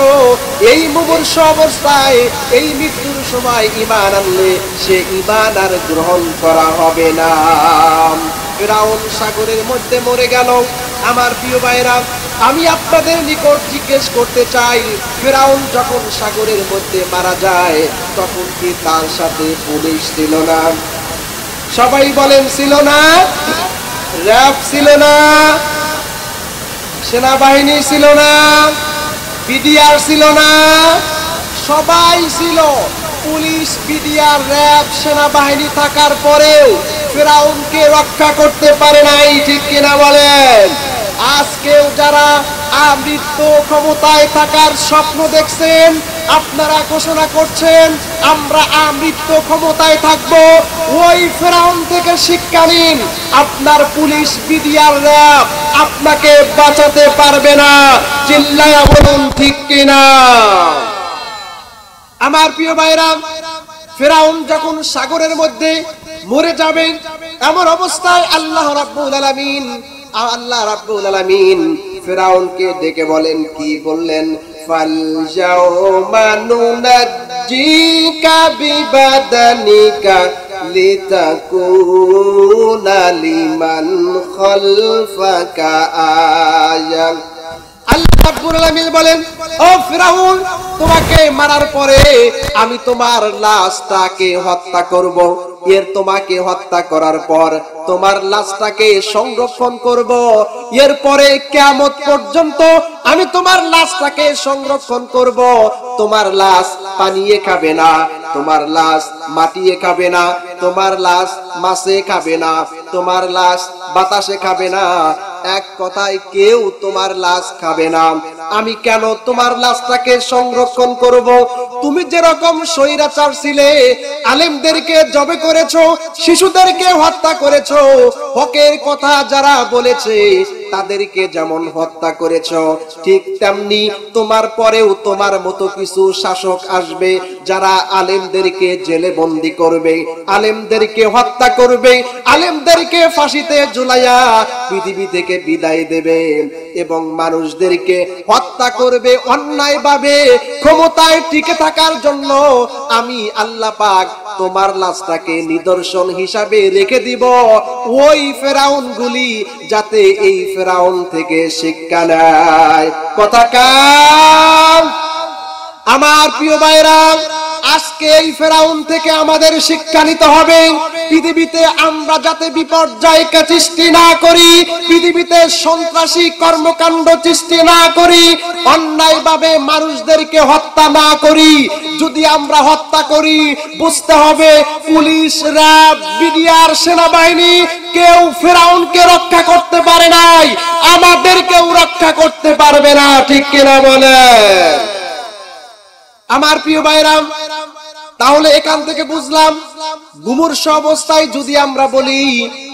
এই মুমূর্ষু অবস্থায় এই মৃত্যুর সময় ঈমান আনলে সে ঈমান আর গ্রহণ করা হবে না। ফেরাউন সাগরের মধ্যে মরে গেল। আমার প্রিয় ভাইরা, আমি আপনাদের নিকট জিজ্ঞেস করতে চাই, ফেরাউন যখন সাগরের মধ্যে মারা যায় তখন কি তার সাথে পুলিশ ছিল না? সবাই বলেন, ছিল না? র‍্যাব ছিল না? সেনাবাহিনী ছিল না? বিডিআর ছিল না? সবাই ছিল। পুলিশ, বিডিআর, র‍্যাব, সেনাবাহিনী থাকার পরেও ফেরাউনকে রক্ষা করতে পারে নাই, ঠিক কিনা বলেন? আজকেও যারা আমৃত্যু ক্ষমতায় থাকার স্বপ্ন দেখছেন, আপনারা ঘোষণা করছেন আমরা আমৃত্যু ক্ষমতায় থাকব, ওই ফেরাউন থেকে শিক্ষা নিন। আপনার পুলিশ, বিডিআর, র‍্যাব আপনাকে বাঁচাতে পারবে না, চিল্লায়া বলুন ঠিক কিনা? আমার প্রিয় ভাইরা, ফেরাউন যখন সাগরের মধ্যে মরে যাবে এমন অবস্থায় আল্লাহ রাব্বুল আলামিন ফেরাউনকে ডেকে বলেন, কি বললেন? ফালজাউমা নুনাজ্জিকা বিবাদানিকা লিতাকুনা লিমান খালফাকা আয়া। আল্লাহ রাব্বুল আলামিন বলেন, ও ফেরাউন, তোমাকে মারার পরে আমি তোমার লাশটাকে হত্যা করব। তোমাকে হত্যা করার পর তোমার লাশটাকে সংরক্ষণ করব। এরপরে কিয়ামত পর্যন্ত আমি তোমার লাশটাকে সংরক্ষণ করব। তোমার লাশ পানিয়ে খাবে না, তোমার লাশ মাটিয়ে খাবে না, তোমার লাশ মাছে খাবে না, তোমার লাশ বাতাসে খাবে না। এক কথায় কেউ তোমার লাশ খাবে না। আমি কেন তোমার লাশটাকে সংরক্ষণ করব? তুমি যেরকম স্বৈরাচার ছিলে, আলেমদেরকে জবে করেছো, শিশুদেরকে হত্যা করেছো, হকের কথা যারা বলেছে তাদেরকে যেমন হত্যা করেছো, ঠিক তেমনি তোমার পরেও তোমার মতো কিছু শাসক আসবে যারা আলেমদেরকে জেলে বন্দী করবে, আলেমদেরকে হত্যা করবে, আলেমদেরকে ফাঁসিতে ঝুলাইয়া পৃথিবী থেকে বিদায় দেবে এবং মানুষদেরকে হত্যা করবে অন্যায়ভাবে। ক্ষমতায় টিকে থাকার জন্য আমি আল্লাহ পাক তোমার লাশটাকে নিদর্শন হিসাবে রেখে দিব ওই ফেরাউনগুলি, যাতে এই ফেরাউন থেকে শিক্ষা নেয়। কথা কার? আমার প্রিয় ভাইরা, আজকে এই ফেরাউন থেকে আমাদের শিক্ষা নিতে হবে। পৃথিবীতে আমরা যাতে বিপর্যয়কে সৃষ্টি না করি, পৃথিবীতে সন্ত্রাসী কর্মকাণ্ড সৃষ্টি না করি, অন্যায়ভাবে মানুষদেরকে হত্যা না করি। যদি আমরা হত্যা করি, বুঝতে হবে পুলিশ, র্যাব, বিডিআর, সেনাবাহিনী কেউ ফেরাউনকে রক্ষা করতে পারে নাই, আমাদেরকেও রক্ষা করতে পারবে না। ঠিক কিনা বলেন আমার প্রিয় ভাইরা? তাহলে এখান থেকে বুঝলাম, মুমূর্ষু অবস্থায় যদি আমরা বলি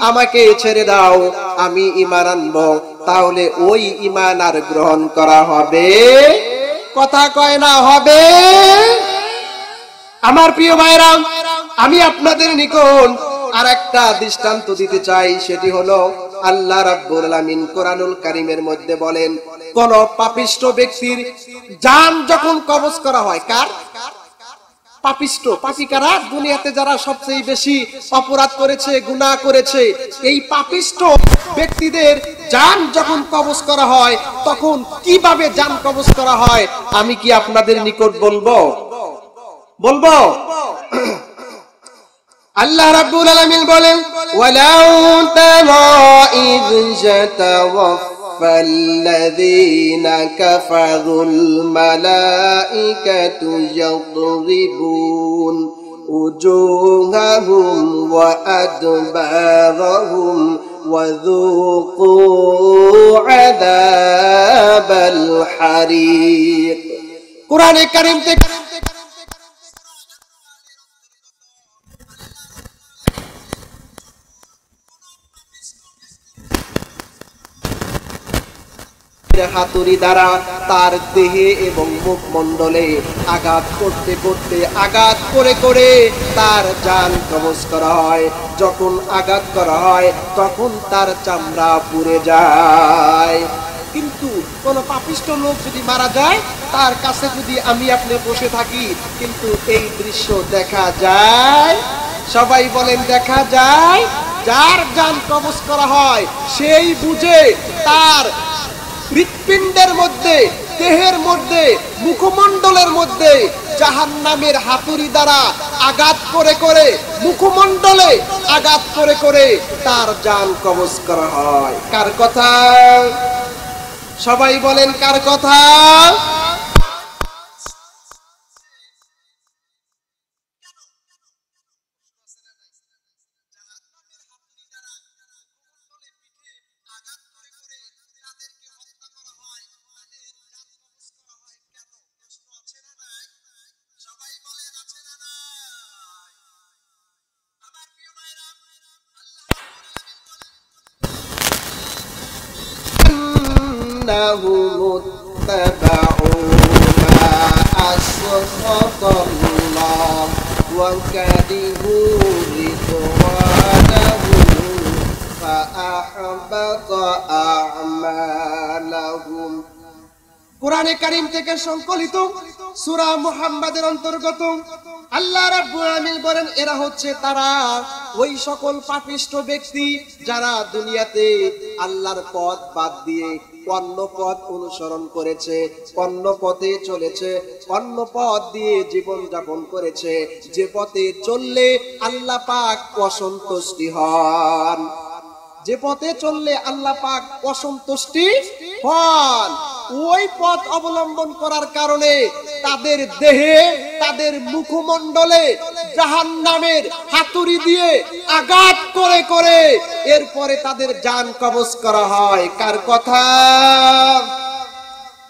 আমাকে ছেড়ে দাও, আমি ঈমান আনবো, তাহলে ওই ঈমান আর গ্রহণ করা হবে? কথা কয় না হবে? আমার প্রিয় ভাইরা, আমি আপনাদের নিকট আর একটা দৃষ্টান্ত দিতে চাই। সেটি হলো আল্লাহ রাব্বুল আলামিন কোরআনুল কারীমের মধ্যে বলেন, কোন পাপিষ্ঠ ব্যক্তির জান যখন কবজ করা হয়, কার? পাপিষ্ঠ, পাপী কারা? দুনিয়াতে যারা সবচেয়ে বেশি অপরাধ করেছে, গুনাহ করেছে, এই পাপিষ্ঠ ব্যক্তিদের জান যখন কবজ করা হয়, তখন কিভাবে জান কবজ করা হয় আমি কি আপনাদের নিকট বলবো? আল্লাহ রাব্বুল আলামিন বলেন, ওয়ালাউ তারা ইয যাতাওয়াফাল্লাযীনা কাফারুল মালাইকাতু ইয়াদরিবুন উজুহাহুম ওয়া আদবারহুম ওয়া যুকু আযাবাল হারিক। কোরআনে কারীম থেকে হাতুড়ি দ্বারা তার দেহে এবং মুখমণ্ডলে আঘাত করতে করতে, আঘাত করে করে তার জান কবজ করা হয়। যখন আঘাত করা হয় তখন তার চামড়া পুড়ে যায়। কিন্তু কোন পাপিষ্ঠ লোক যদি মারা যায়, তার কাছে যদি আমি আপনি বসে থাকি, কিন্তু এই দৃশ্য দেখা যায়? সবাই বলেন দেখা যায়? যার জান কবজ করা হয় সেই বুঝে তার হৃৎপিণ্ডের মধ্যে, দেহের মধ্যে, মুখমণ্ডলের মধ্যে জাহান্নামের হাতুড়ি দ্বারা আঘাত করে করে, মুখমণ্ডলে আঘাত করে করে তার জান কবজ করা হয়। কার কথা? সবাই বলেন কার কথা? إنهم اتبعوا ما أسخط الله وكرهوا رضوانه فأحبط أعمالهم। কোরআনে কারীম থেকে সংকলিত সূরা মুহাম্মাদের অন্তর্গত আল্লাহ রাব্বুল আলামিন বলেন, এরা হচ্ছে তারা ওই সকল পাপিষ্ঠ ব্যক্তি যারা দুনিয়াতে আল্লাহর পথ বাদ দিয়ে অন্য পথ অনুসরণ করেছে, অন্য পথে চলেছে, অন্য পথ দিয়ে জীবন যাপন করেছে, যে পথে চললে আল্লাহ পাক অসন্তুষ্টি হন, যে পথে চললে আল্লাহ পাক অসন্তুষ্টি হন, ওই পথ অবলম্বন করার কারণে তাদের দেহে, তাদের মুখমণ্ডলে জাহান্নামের হাতুড়ি দিয়ে আঘাত করে করে এরপরে তাদের জান কবজ করা হয়। কার কথা?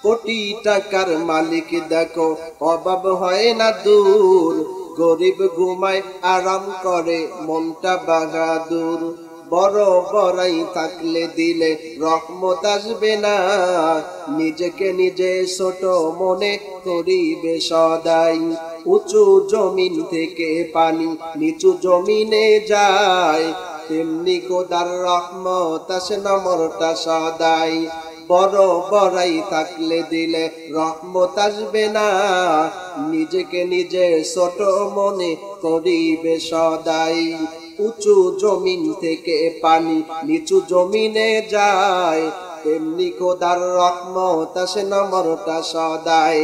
কোটি টাকার মালিক দেখো অভাব হয় না দূর, গরিব ঘুমায় আরাম করে মনটা বাহাদুর, বড় বড়াই থাকলে দিলে রহমত আসবে না, নিজেকে নিজে ছোট মনে করিবে সদাই, উঁচু জমিন থেকে পানি নিচু জমিনে যায়, তেমনি খোদার রহমত আসে নমরটা সদাই, বড় বড়াই থাকলে দিলে রহমত আসবে না, নিজেকে নিজে ছোট মনে করিবে সদাই, উঁচু জমিন থেকে পানি নিচু জমিনে যায়, তেমনি খোদার রহমত আসে নমরটা সদাই,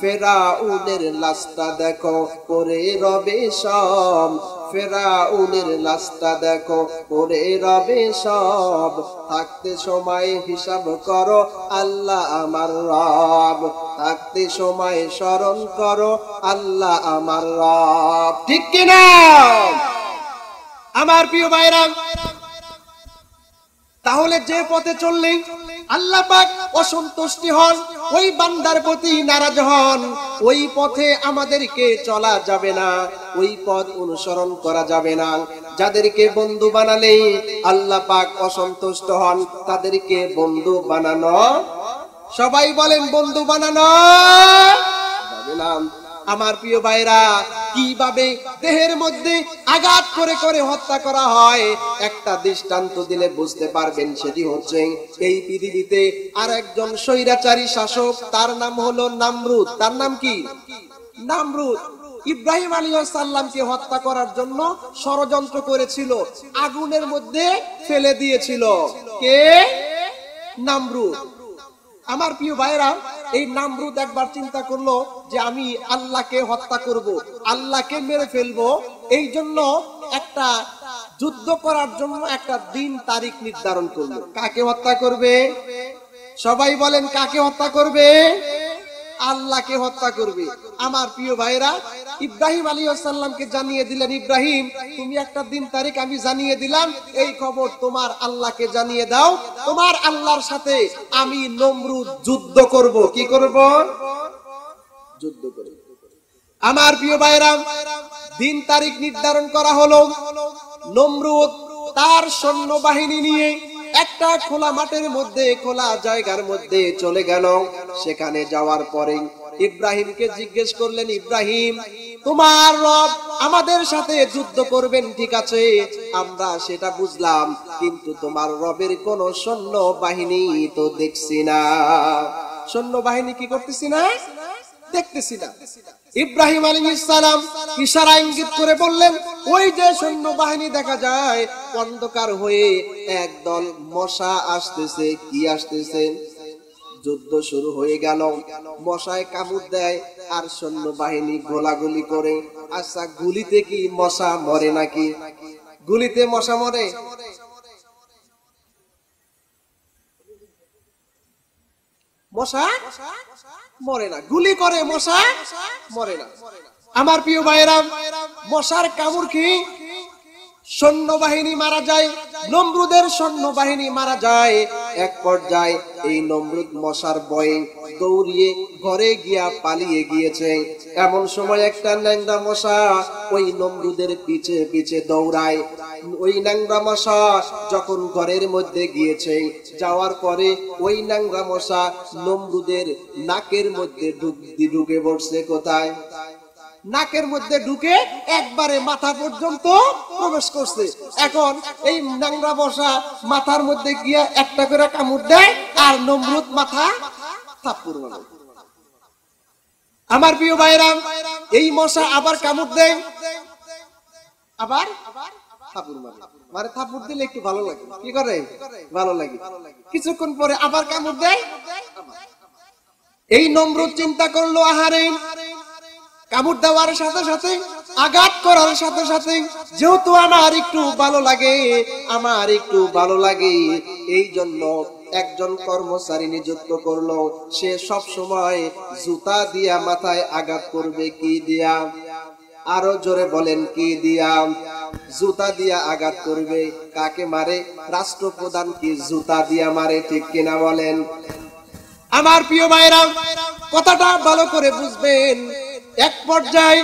ফেরাউনের লাশটা দেখো পরে রবে সব, ফেরাউনের লাশটা দেখো পরে রবে সব, থাকতে সময় হিসাব করো আল্লাহ আমার রব, থাকতে সময় স্মরণ করো আল্লাহ আমার রব। ঠিক কিনা আমার প্রিয় ভাইরা? তাহলে যে পথে চললে আল্লাহ পাক অসন্তুষ্টি হন, ওই বান্দার প্রতি নারাজ হন, ওই পথে আমাদেরকে চলা যাবে না, ওই পথ অনুসরণ করা যাবে না। যাদেরকে বন্ধু বানালে আল্লাহ পাক অসন্তুষ্ট হন, তাদেরকে বন্ধু বানানো, সবাই বলেন বন্ধু বানানো যাবে না। আমার প্রিয় ভাইরা, কিভাবে দেহের মধ্যে আঘাত করে করে হত্যা করা হয় একটা দৃষ্টান্ত দিলে বুঝতে পারবেন। সেটি হচ্ছে, এই পৃথিবীতে আর একজন স্বৈরাচারী শাসক, তার নাম হলো নামরুদ। তার নাম কি? নামরুদ। ইব্রাহিম আলাইহিস সালামকে হত্যা করার জন্য ষড়যন্ত্র করেছিল, আগুনের মধ্যে ফেলে দিয়েছিল। কে? নামরুদ। আমার প্রিয় ভাইরা, এই নামরুদ একবার চিন্তা করলো যে আমি আল্লাহকে হত্যা করব, আল্লাহকে মেরে ফেলবো, এই জন্য একটা যুদ্ধ করার জন্য একটা দিন তারিখ নির্ধারণ করলো। কাকে হত্যা করবে? সবাই বলেন কাকে হত্যা করবে? আল্লাহকে হত্যা করবে। আমার প্রিয় ভাইরা, ইব্রাহিম আলাইহিস সালামকে জানিয়ে দিলেন, ইব্রাহিম তুমি একটা দিন তারিখ আমি জানিয়ে দিলাম, এই খবর তোমার আল্লাহকে জানিয়ে দাও, তোমার আল্লাহর সাথে আমি নমরুদ যুদ্ধ করব। কি করব? যুদ্ধ করব। আমার প্রিয় ভাইরা, দিন তারিখ নির্ধারণ করা হলো। নমরুদ তার সৈন্যবাহিনী নিয়ে একটা খোলা মাঠের মধ্যে, খোলা জায়গার মধ্যে চলে গেল। সেখানে যাওয়ার পরে ইব্রাহিমকে জিজ্ঞেস করলেন, ইব্রাহিম তোমার রব আমাদের সাথে যুদ্ধ করবেন, ঠিক আছে, আমরা সেটা বুঝলাম, কিন্তু তোমার রবের কোন সৈন্য বাহিনী তো দেখছি না। সৈন্য বাহিনী কি করতেছি না? দেখতেছি না। ইব্রাহিম আলাইহিস সালাম ইশারা ইঙ্গিত করে বললেন, ওই যে সৈন্য বাহিনী দেখা যায়, অন্ধকার হয়ে একদল মশা আসতেছে। কি আসতেছে? যুদ্ধ শুরু হয়ে গেল। মশায় কামড় দেয় আর সৈন্য বাহিনী গোলাগুলি করে। আচ্ছা, গুলিতে কি মশা মরে নাকি? গুলিতে মশা মরে? মশা মরে না। গুলি করে মশা মরে না। আমার প্রিয় ভাইরা, মশার কামড় কি সৈন্যবাহিনী মারা যায়, নমরুদের সৈন্যবাহিনী মারা যায়। এক পর্যায়ে এই নমরুদ মশার ভয়ে দৌড়িয়ে ঘরে গিয়া পালিয়ে গিয়েছে। এমন সময় একটা ন্যাংরা মশা ওই নমরুদের পিছে পিছে দৌড়ায়। ওই ন্যাংরা মশা যখন ঘরের মধ্যে গিয়েছে, যাওয়ার পরে ওই ন্যাংরা মশা নমরুদের নাকের মধ্যে ঢুকে পড়ছে। কোথায়? নাকের মধ্যে ঢুকে একবারে মাথা পর্যন্ত প্রবেশ করছে। এখন এই ন্যাংরা মশা মাথার মধ্যে গিয়ে একটা করে কামড় দেয় আর নমরুদ মাথা থাপ্পড় মারে। আমার প্রিয় ভাইরা, এই মশা আবার কামড় দেয়, আবার থাপুর মারে, মানে থাপুর দিলে একটু ভালো লাগে, কি করে ভালো লাগে, কিছুক্ষণ পরে আবার কামড় দেয়। এই নমরুদ চিন্তা করলো, আহারে কামড় দেওয়ার সাথে সাথে, আঘাত করার সাথে সাথে, যেহেতু আমার একটু ভালো লাগে, আমার একটু ভালো লাগে, এই জন্য একজন কর্মচারী নিযুক্ত করলো। সে সব সময় জুতা দিয়া মাথায় আঘাত করবে। কি দিয়া? আরো জোরে বলেন, কি দিয়া? জুতা দিয়া আঘাত করবে। কাকে মারে? রাষ্ট্রপ্রধান কি জুতা দিয়া মারে? ঠিক কিনা বলেন? আমার প্রিয় ভাইরা, কথাটা ভালো করে বুঝবেন। এক পর্যায়ে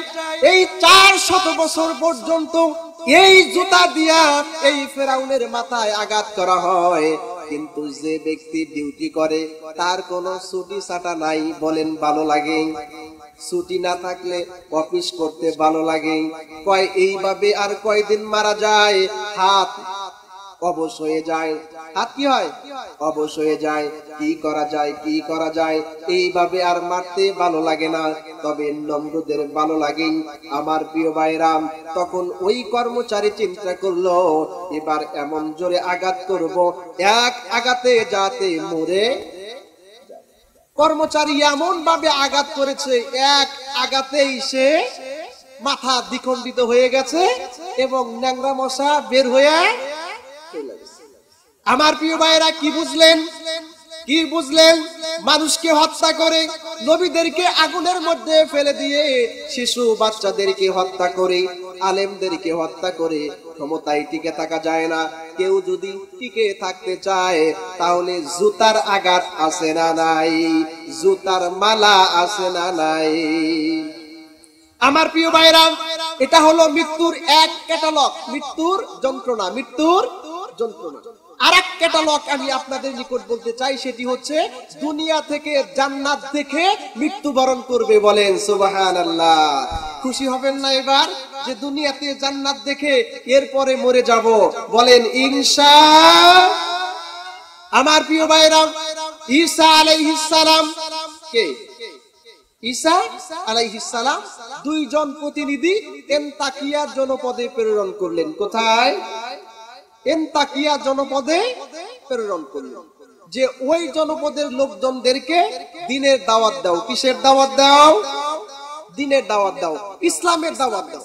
এই 400 বছর পর্যন্ত এই জুতা দিয়া এই ফেরাউনের মাথায় আঘাত করা হয়, কিন্তু যে ব্যক্তি ডিউটি করে তার কোনো ছুটি ছাটা নাই। বলেন ভালো লাগে? ছুটি না থাকলে অফিস করতে ভালো লাগে। কয় এইভাবে আর কয়দিন মারা যায়, হাত অবশ হয়ে যায়। হাত কি হয়? অবশ হয়ে যায়। কি করা যায়, কি করা যায়? এইভাবে আর মারতে ভালো লাগে না। তবে নমরুদের ভালো লাগে। আমার প্রিয় ভাইরাম, তখন ওই কর্মচারী চিন্তা করলো, এবার এমন জোরে আঘাত করব, এক আঘাতে যাতে মরে। কর্মচারী এমন ভাবে আঘাত করেছে, এক আঘাতেই সে মাথা দ্বিখণ্ডিত হয়ে গেছে এবং ন্যাংরা মশা বের হয়ে। আমার প্রিয় ভাইরা, কি বুঝলেন? কি বুঝলেন? মানুষকে হত্যা করে, নবীদেরকে আগুনের মধ্যে ফেলে দিয়ে, শিশু বাচ্চাদেরকে হত্যা করে, আলেমদেরকে হত্যা করে ক্ষমতায় টিকে থাকা যায় না। কেউ যদি টিকে থাকতে চায় তাহলে জুতার আঘাত আছে না নাই? জুতার মালা আছে না নাই? আমার প্রিয় ভাইরা, এটা হলো মৃত্যুর এক ক্যাটালগ, মৃত্যুর যন্ত্রণা, মৃত্যুর যন্ত্রণা। আর এক ক্যাটালগ আমি আপনাদের নিকট বলতে চাই, সেটি হচ্ছে দুনিয়া থেকে জান্নাত দেখে মৃত্যুবরণ করবে। বলেন সুবহানাল্লাহ। খুশি হবেন না এবার যে দুনিয়াতে জান্নাত দেখে এরপরে মরে যাব? বলেন ইনশাআল্লাহ। আমার প্রিয় ভাইরা, ঈসা আলাইহিস সালাম কে? ঈসা আলাইহিস সালাম দুইজন প্রতিনিধি এন্তাকিয়া জনপদে প্রেরণ করলেন। কোথায়? এন্তাকিয়া জনপদে প্রেরণ করলেন, যে ওই জনপদের লোকজনদেরকে দিনের দাওয়াত দাও। কিসের দাওয়াত দাও? দিনের দাওয়াত দাও, ইসলামের দাওয়াত দাও।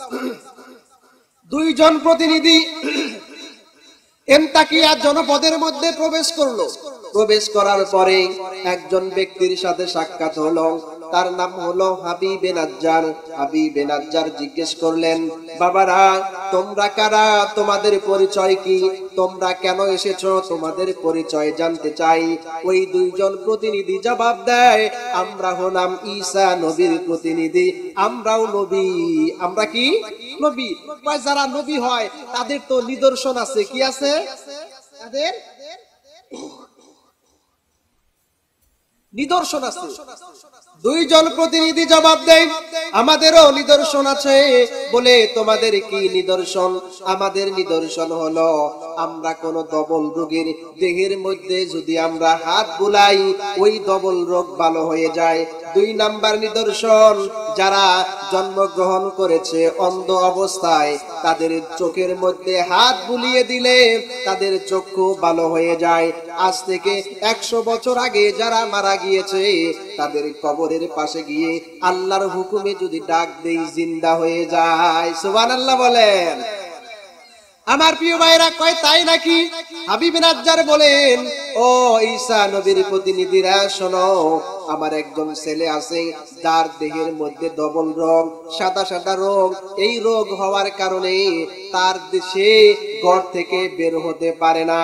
দুইজন প্রতিনিধি এন্তাকিয়া জনপদের মধ্যে প্রবেশ করলো। প্রবেশ করার পরে একজন ব্যক্তির সাথে সাক্ষাৎ হলো, তার নাম হলো হাবিবে নাজ্জার। হাবিবে নাজ্জার জিজ্ঞেস করলেন, বাবারা তোমরা কারা? তোমাদের পরিচয় কি? তোমরা কেন এসেছো? তোমাদের পরিচয় জানতে চাই। ওই দুইজন প্রতিনিধি জবাব দেয়, আমরা হলাম ঈসা নবীর প্রতিনিধি, আমরাও নবী। আমরা কি? নবী। যারা নবী হয় তাদের তো নিদর্শন আছে। কি আছে তাদের? নিদর্শন আছে। দুইজন প্রতিনিধি জবাব দেয়, আমাদেরও নিদর্শন আছে। বলে তোমাদের কি নিদর্শন? আমাদের নিদর্শন হলো, আমরা কোন ডবল রোগীর দেহের মধ্যে যদি আমরা হাত বুলাই, ওই ডবল রোগ ভালো হয়ে যায়। দুই নাম্বার নিদর্শন, যারা জন্মগ্রহণ করেছে অন্ধ অবস্থায়, তাদের চোখের মধ্যে হাত বুলিয়ে দিলে তাদের চক্ষু ভালো হয়ে যায়। আজ থেকে 100 বছর আগে যারা মারা গিয়েছে, তাদের কবরের পাশে গিয়ে আল্লাহর হুকুমে যদি ডাক দেই, জিন্দা হয়ে যায়। সুবহানাল্লাহ বলেন। আমার প্রিয় ভাইরা, কয় তাই নাকি? হাবিবে নাজ্জার বলেন, ও ঈসা নবীর প্রতিনিধিরা শোনো, আমার একজন ছেলে আছে যার দেহের মধ্যে ডবল রোগ, সাদা সাদা রোগ। এই রোগ হওয়ার কারণে তার দেশে ঘর থেকে বের হতে পারে না,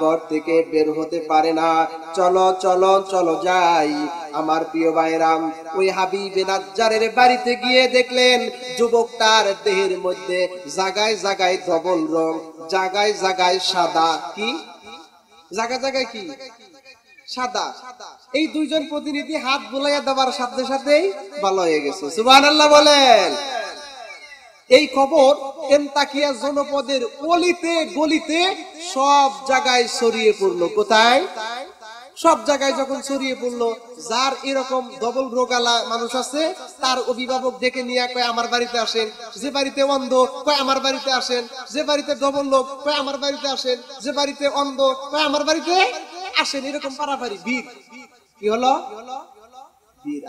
ঘর থেকে বের হতে পারে না। চলো চলো চলো যাই। আমার প্রিয় ভাইরাম, ওই হাবিবে নাজ্জারের বাড়িতে গিয়ে দেখলেন যুবকটার দেহের মধ্যে জায়গায় জায়গায় ডবল রোগ, জায়গায় জায়গায় সাদা। কি জায়গায় জায়গায়? কি সাদা। এই দুইজন প্রতিনিধি হাত বুলাইয়া দেওয়ার সাথে সাথেই ভালো হয়ে গেছে। সুবহানাল্লাহ বলেন। এই খবর এন্তাকিয়া জনপদের অলিতে গলিতে সব জায়গায় ছড়িয়ে পড়লো। কোথায়? সব জায়গায় যখন ছড়িয়ে পড়লো, যার এরকম ডবল রোগালা মানুষ আছে তার অভিভাবক ডেকে নিয়ে কয় আমার বাড়িতে আসেন, যে বাড়িতে অন্ধ কয় আমার বাড়িতে আসেন, যে বাড়িতে ডবল লোক কয় আমার বাড়িতে আসেন, যে বাড়িতে অন্ধ কয় আমার বাড়িতে আসেন। এরকম পারাপারি ভিড়। কি হলো?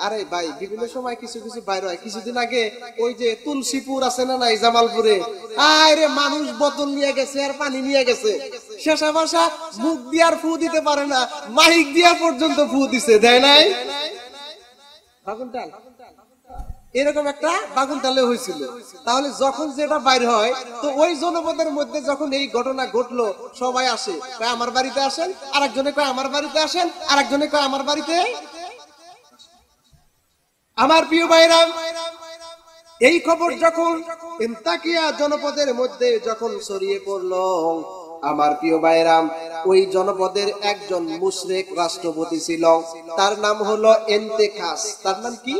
আরে ভাই, বিভিন্ন সময় কিছু কিছু বাইর হয়। কিছুদিন আগে ওই যে তুলসীপুর আছে না নাই, জামালপুরে, আরে মানুষ বোতল নিয়ে গেছে আর পানি নিয়ে গেছে, শেষা ভাষা মুখ দিয়ে আর ফু দিতে পারে না, মাইক দিয়া পর্যন্ত ফু দিছে, দেয় নাই? বাগুনটাল এরকম একটা বাগুনটালে হয়েছিল। তাহলে যখন যেটা বাইর হয়, তো ওই জনপদের মধ্যে যখন এই ঘটনা ঘটলো, সবাই আসে, কয় আমার বাড়িতে আসেন, আরেকজনে কয় আমার বাড়িতে আসেন, আরেকজনে কয় আমার বাড়িতে। আমার প্রিয় ভাইরা, এই খবর যখন এন্তাকিয়া জনপদের মধ্যে যখন ছড়িয়ে পড়লো, আমার প্রিয় ভাইরা, ওই জনপদের একজন মুশরিক রাষ্ট্রপতি ছিল, তার নাম হলো এন্তেকাস। তার নাম কি?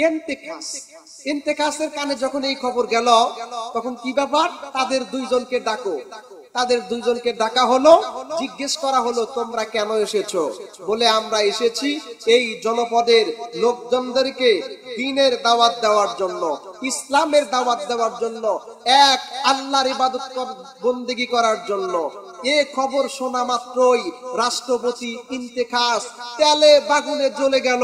এন্তেকাস। এন্তেকাসের কানে যখন এই খবর গেল, তখন কি ব্যাপার, তাদের দুইজনকে ডাকো। তাদের দুইজনকে ডাকা হলো, জিজ্ঞেস করা হলো তোমরা কেন এসেছো? বলে আমরা এসেছি এই জনপদের লোকজনদেরকে দ্বীনের দাওয়াত দেওয়ার জন্য, ইসলামের দাওয়াত দেওয়ার জন্য, এক আল্লাহর ইবাদত বন্দেগী করার জন্য। এ খবর শোনা মাত্রই রাষ্ট্রপতি ইন্তেখাস তেলে বাগুনে জ্বলে গেল।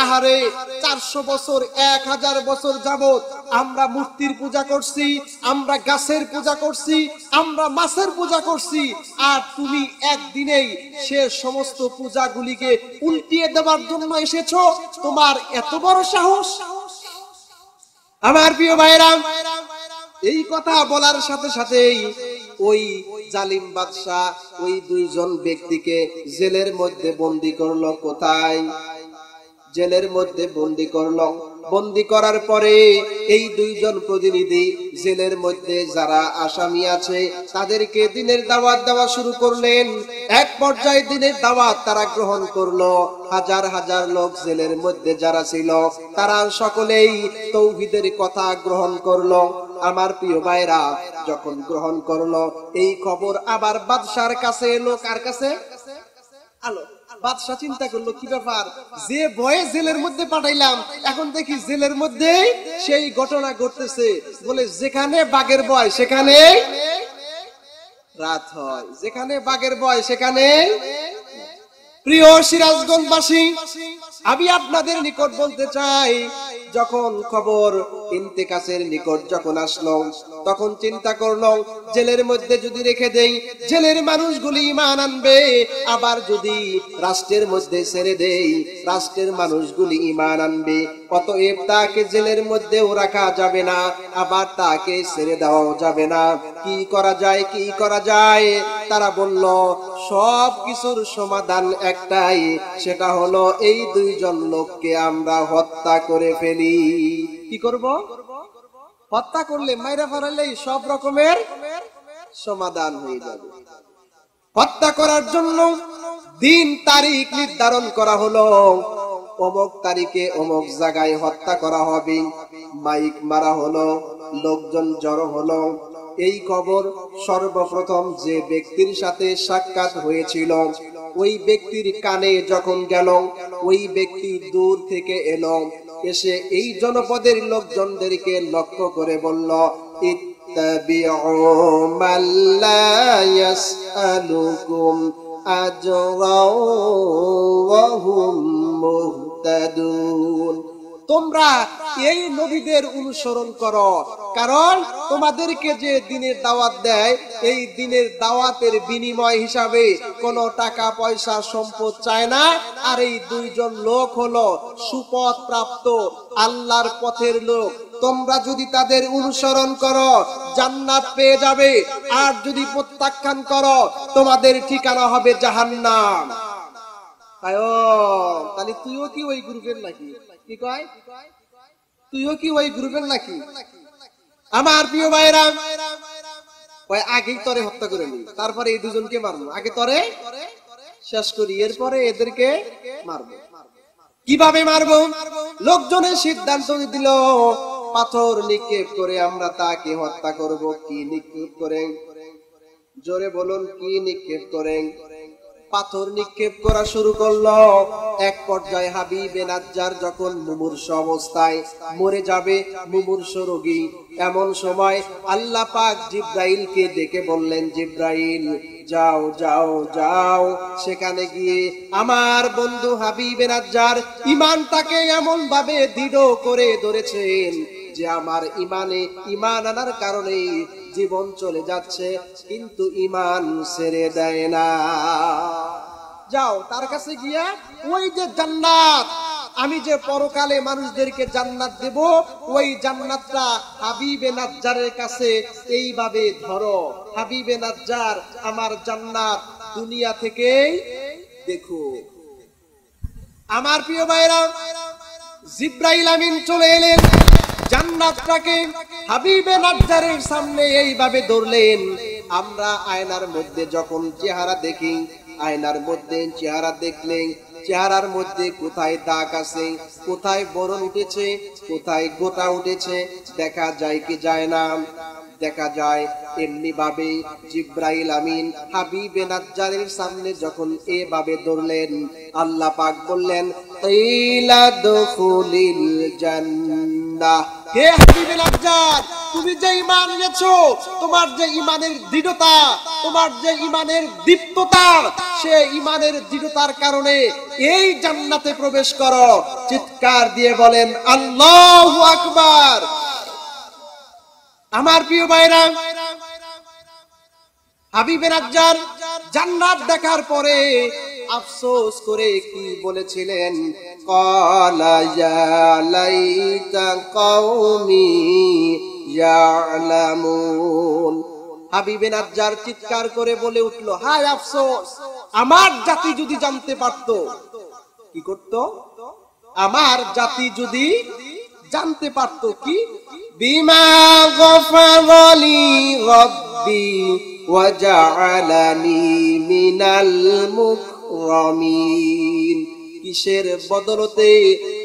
আহারে, 400 বছর 1000 বছর যাবত আমরা মূর্তির পূজা করছি, আমরা গাছের পূজা করছি, আমরা মাছের পূজা করছি, আর তুমি একদিনেই সে সমস্ত পূজাগুলিকে উল্টিয়ে দেওয়ার জন্য এসেছো? তোমার এত বড় সাহস? আমার প্রিয় ভাইরা, এই কথা বলার সাথে সাথেই ওই জালিম বাদশা ওই দুইজন ব্যক্তিকে জেলের মধ্যে বন্দী করলো। কোথায়? জেলের মধ্যে বন্দী করলো। বন্দী করার পরে এই দুইজন প্রতিনিধি জেলের মধ্যে যারা আসামি আছে তাদেরকে দ্বীনের দাওয়াত দেওয়া শুরু করলেন। এক পর্যায়ে দ্বীনের দাওয়াত তারা গ্রহণ করলো। হাজার হাজার লোক জেলের মধ্যে যারা ছিল, তারা সকলেই তাওহীদের কথা গ্রহণ করলো। আমার প্রিয় ভাইরা, যখন গ্রহণ করলো, এই খবর আবার বাদশার কাছে এলো। কার কাছে? আলো। বাদশা চিন্তা করলো, কি ব্যাপার, যে ভয়ে জেলের মধ্যে পাঠাইলাম, এখন দেখি জেলের মধ্যে সেই ঘটনা ঘটতেছে। বলে যেখানে বাঘের ভয় সেখানে রাত হয়, যেখানে বাঘের ভয় সেখানে। প্রিয় সিরাজগঞ্জবাসী, আমি আপনাদের নিকট বলতে চাই, যখন খবর ইন্তেকাসের নিকট যখন আসলো, তখন চিন্তা করলো জেলের মধ্যে যদি রেখে দেই, জেলের মানুষগুলি ঈমান আনবে, আবার যদি রাষ্ট্রের মধ্যে ছেড়ে দেই, রাষ্ট্রের মানুষগুলি ঈমান আনবে। অতএব তাকে জেলের মধ্যেও রাখা যাবে না, আবার তাকে ছেড়ে দেওয়াও যাবে না। কি করা যায়, কি করা যায়? তারা বলল সব কিছুর সমাধান একটাই, সেটা হলো এই দুইজন লোককে আমরা হত্যা করে ফেলি। কি করব? হত্যা করলে, মাইরা ফেলালেই সব রকমের সমাধান হয়ে যাবে। হত্যা করার জন্য দিন তারিখ নির্ধারণ করা হলো, অমুক তারিখে অমুক জায়গায় হত্যা করা হবে। মাইক মারা হলো, লোকজন জড়ো হলো। এই খবর সর্বপ্রথম যে ব্যক্তির সাথে সাক্ষাৎ হয়েছিল ওই ব্যক্তির কানে যখন গেল, ওই ব্যক্তি দূর থেকে এলো, এসে এই জনপদের লোকজনদেরকে লক্ষ্য করে বলল, ইত্তাবিউ মাল্লা ইয়াসআলুকুম আজরাও ওয়া হুম মুহতাদুন। তোমরা এই নবীদের অনুসরণ করো, কারণ তোমাদেরকে যে দ্বীনের দাওয়াত দেয়, এই দ্বীনের দাওয়াতের বিনিময় হিসাবে কোনো টাকা পয়সা সম্পদ চায় না। আর এই দুইজন লোক হলো সুপথ প্রাপ্ত আল্লাহর পথের লোক। তোমরা যদি তাদের অনুসরণ করো জান্নাত পেয়ে যাবে, আর যদি প্রত্যাখ্যান করো তোমাদের ঠিকানা হবে জাহান্নাম। তাহলে তুইও কি ওই গ্রুপের নাকি? কি কয়, তুইও কি ওই গ্রুপের নাকি? আমার প্রিয় ভাইরা, ওই আগেই তরে হত্যা করে নি, তারপরে এই দুজনকে মারবো, আগে তরে শেষ করি, এরপরে এদেরকে মারবো। কিভাবে মারবো? লোকজনের সিদ্ধান্ত দিল পাথর নিক্ষেপ করে আমরা তাকে হত্যা করব। কি নিক্ষেপ করে? জোরে বলুন, কি নিক্ষেপ করে? পাথর নিক্ষেপ করা শুরু করলো। এক পর্যায়ে হাবিবে নাজ্জার যখন মুমূর্ষু অবস্থায় মরে যাবে, মুমূর্ষু রোগী, এমন সময় আল্লাহ পাক জিব্রাইলকে ডেকে বললেন, জিব্রাইল যাও যাও যাও, সেখানে গিয়ে আমার বন্ধু হাবিবে নাজ্জার ঈমানটাকে এমন ভাবে দৃঢ় করে ধরেছেন যে আমার ঈমান আনার কারণে জীবন চলে যাচ্ছে, কিন্তু ঈমান ছেড়ে দেয় না। যাও তার কাছে গিয়া ওই যে জান্নাত, আমি যে পরকালে মানুষদেরকে জান্নাত দেব, ওই জান্নাতটা হাবিবে নাজ্জারের কাছে এইভাবে ধরো। হাবিবে নাজ্জার আমার জান্নাত দুনিয়া থেকেই দেখো। আমার প্রিয় ভাইরা, জিব্রাইল আমিন চলে এলেন, জান্নাতটাকে হাবিবে নাজ্জারের সামনে এইভাবে ধরলেন। আমরা আয়নার মধ্যে যখন চেহারা দেখি, আয়নার মধ্যে চেহারা দেখলে চেহারার মধ্যে কোথায় দাগ আছে, কোথায় বরণ উঠেছে, কোথায় গোটা উঠেছে দেখা যায় কি যায় না? দেখা যায়। এমনি ভাবে জিব্রাইল আমিন হাবিবে নাজ্জারের সামনে যখন এভাবে ধরলেন, আল্লাহ পাক বললেন, কিলা দুখুলিল জান্নাহ। হে হাবিবে নাজ্জার, তুমি যে ঈমান এনেছো, তোমার যে ঈমানের দৃঢ়তা, তোমার যে ঈমানের দীপ্ততা, সেই ঈমানের দৃঢ়তার কারণে এই জান্নাতে প্রবেশ করো। চিৎকার দিয়ে বলেন আল্লাহু আকবার। আমার প্রিয় ভাইরা, হাবিবে নাজ্জার জান্নাত দেখার পরে আফসোস করে কি বলেছিলেন? ক্বালা ইয়া লাইতা কওমি ইয়ালামুন। হাবিবে নাজ্জার চিৎকার করে বলে উঠলো, হায় আফসোস, আমার জাতি যদি জানতে পারতো। কি করতো? আমার জাতি যদি জানতে পারতো কি? বিমা গফারালি রাব্বি ওয়া জাআলানি মিনাল মুকরামিন। কিসের বদলতে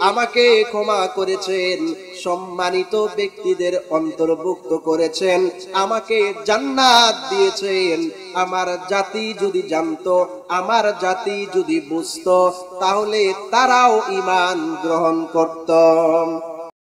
আমাকে ক্ষমা করেছেন, সম্মানিত ব্যক্তিদের অন্তর্ভুক্ত করেছেন, আমাকে জান্নাত দিয়েছেন। আমার জাতি যদি জানতো, আমার জাতি যদি বুঝতো, তাহলে তারাও ঈমান গ্রহণ করত।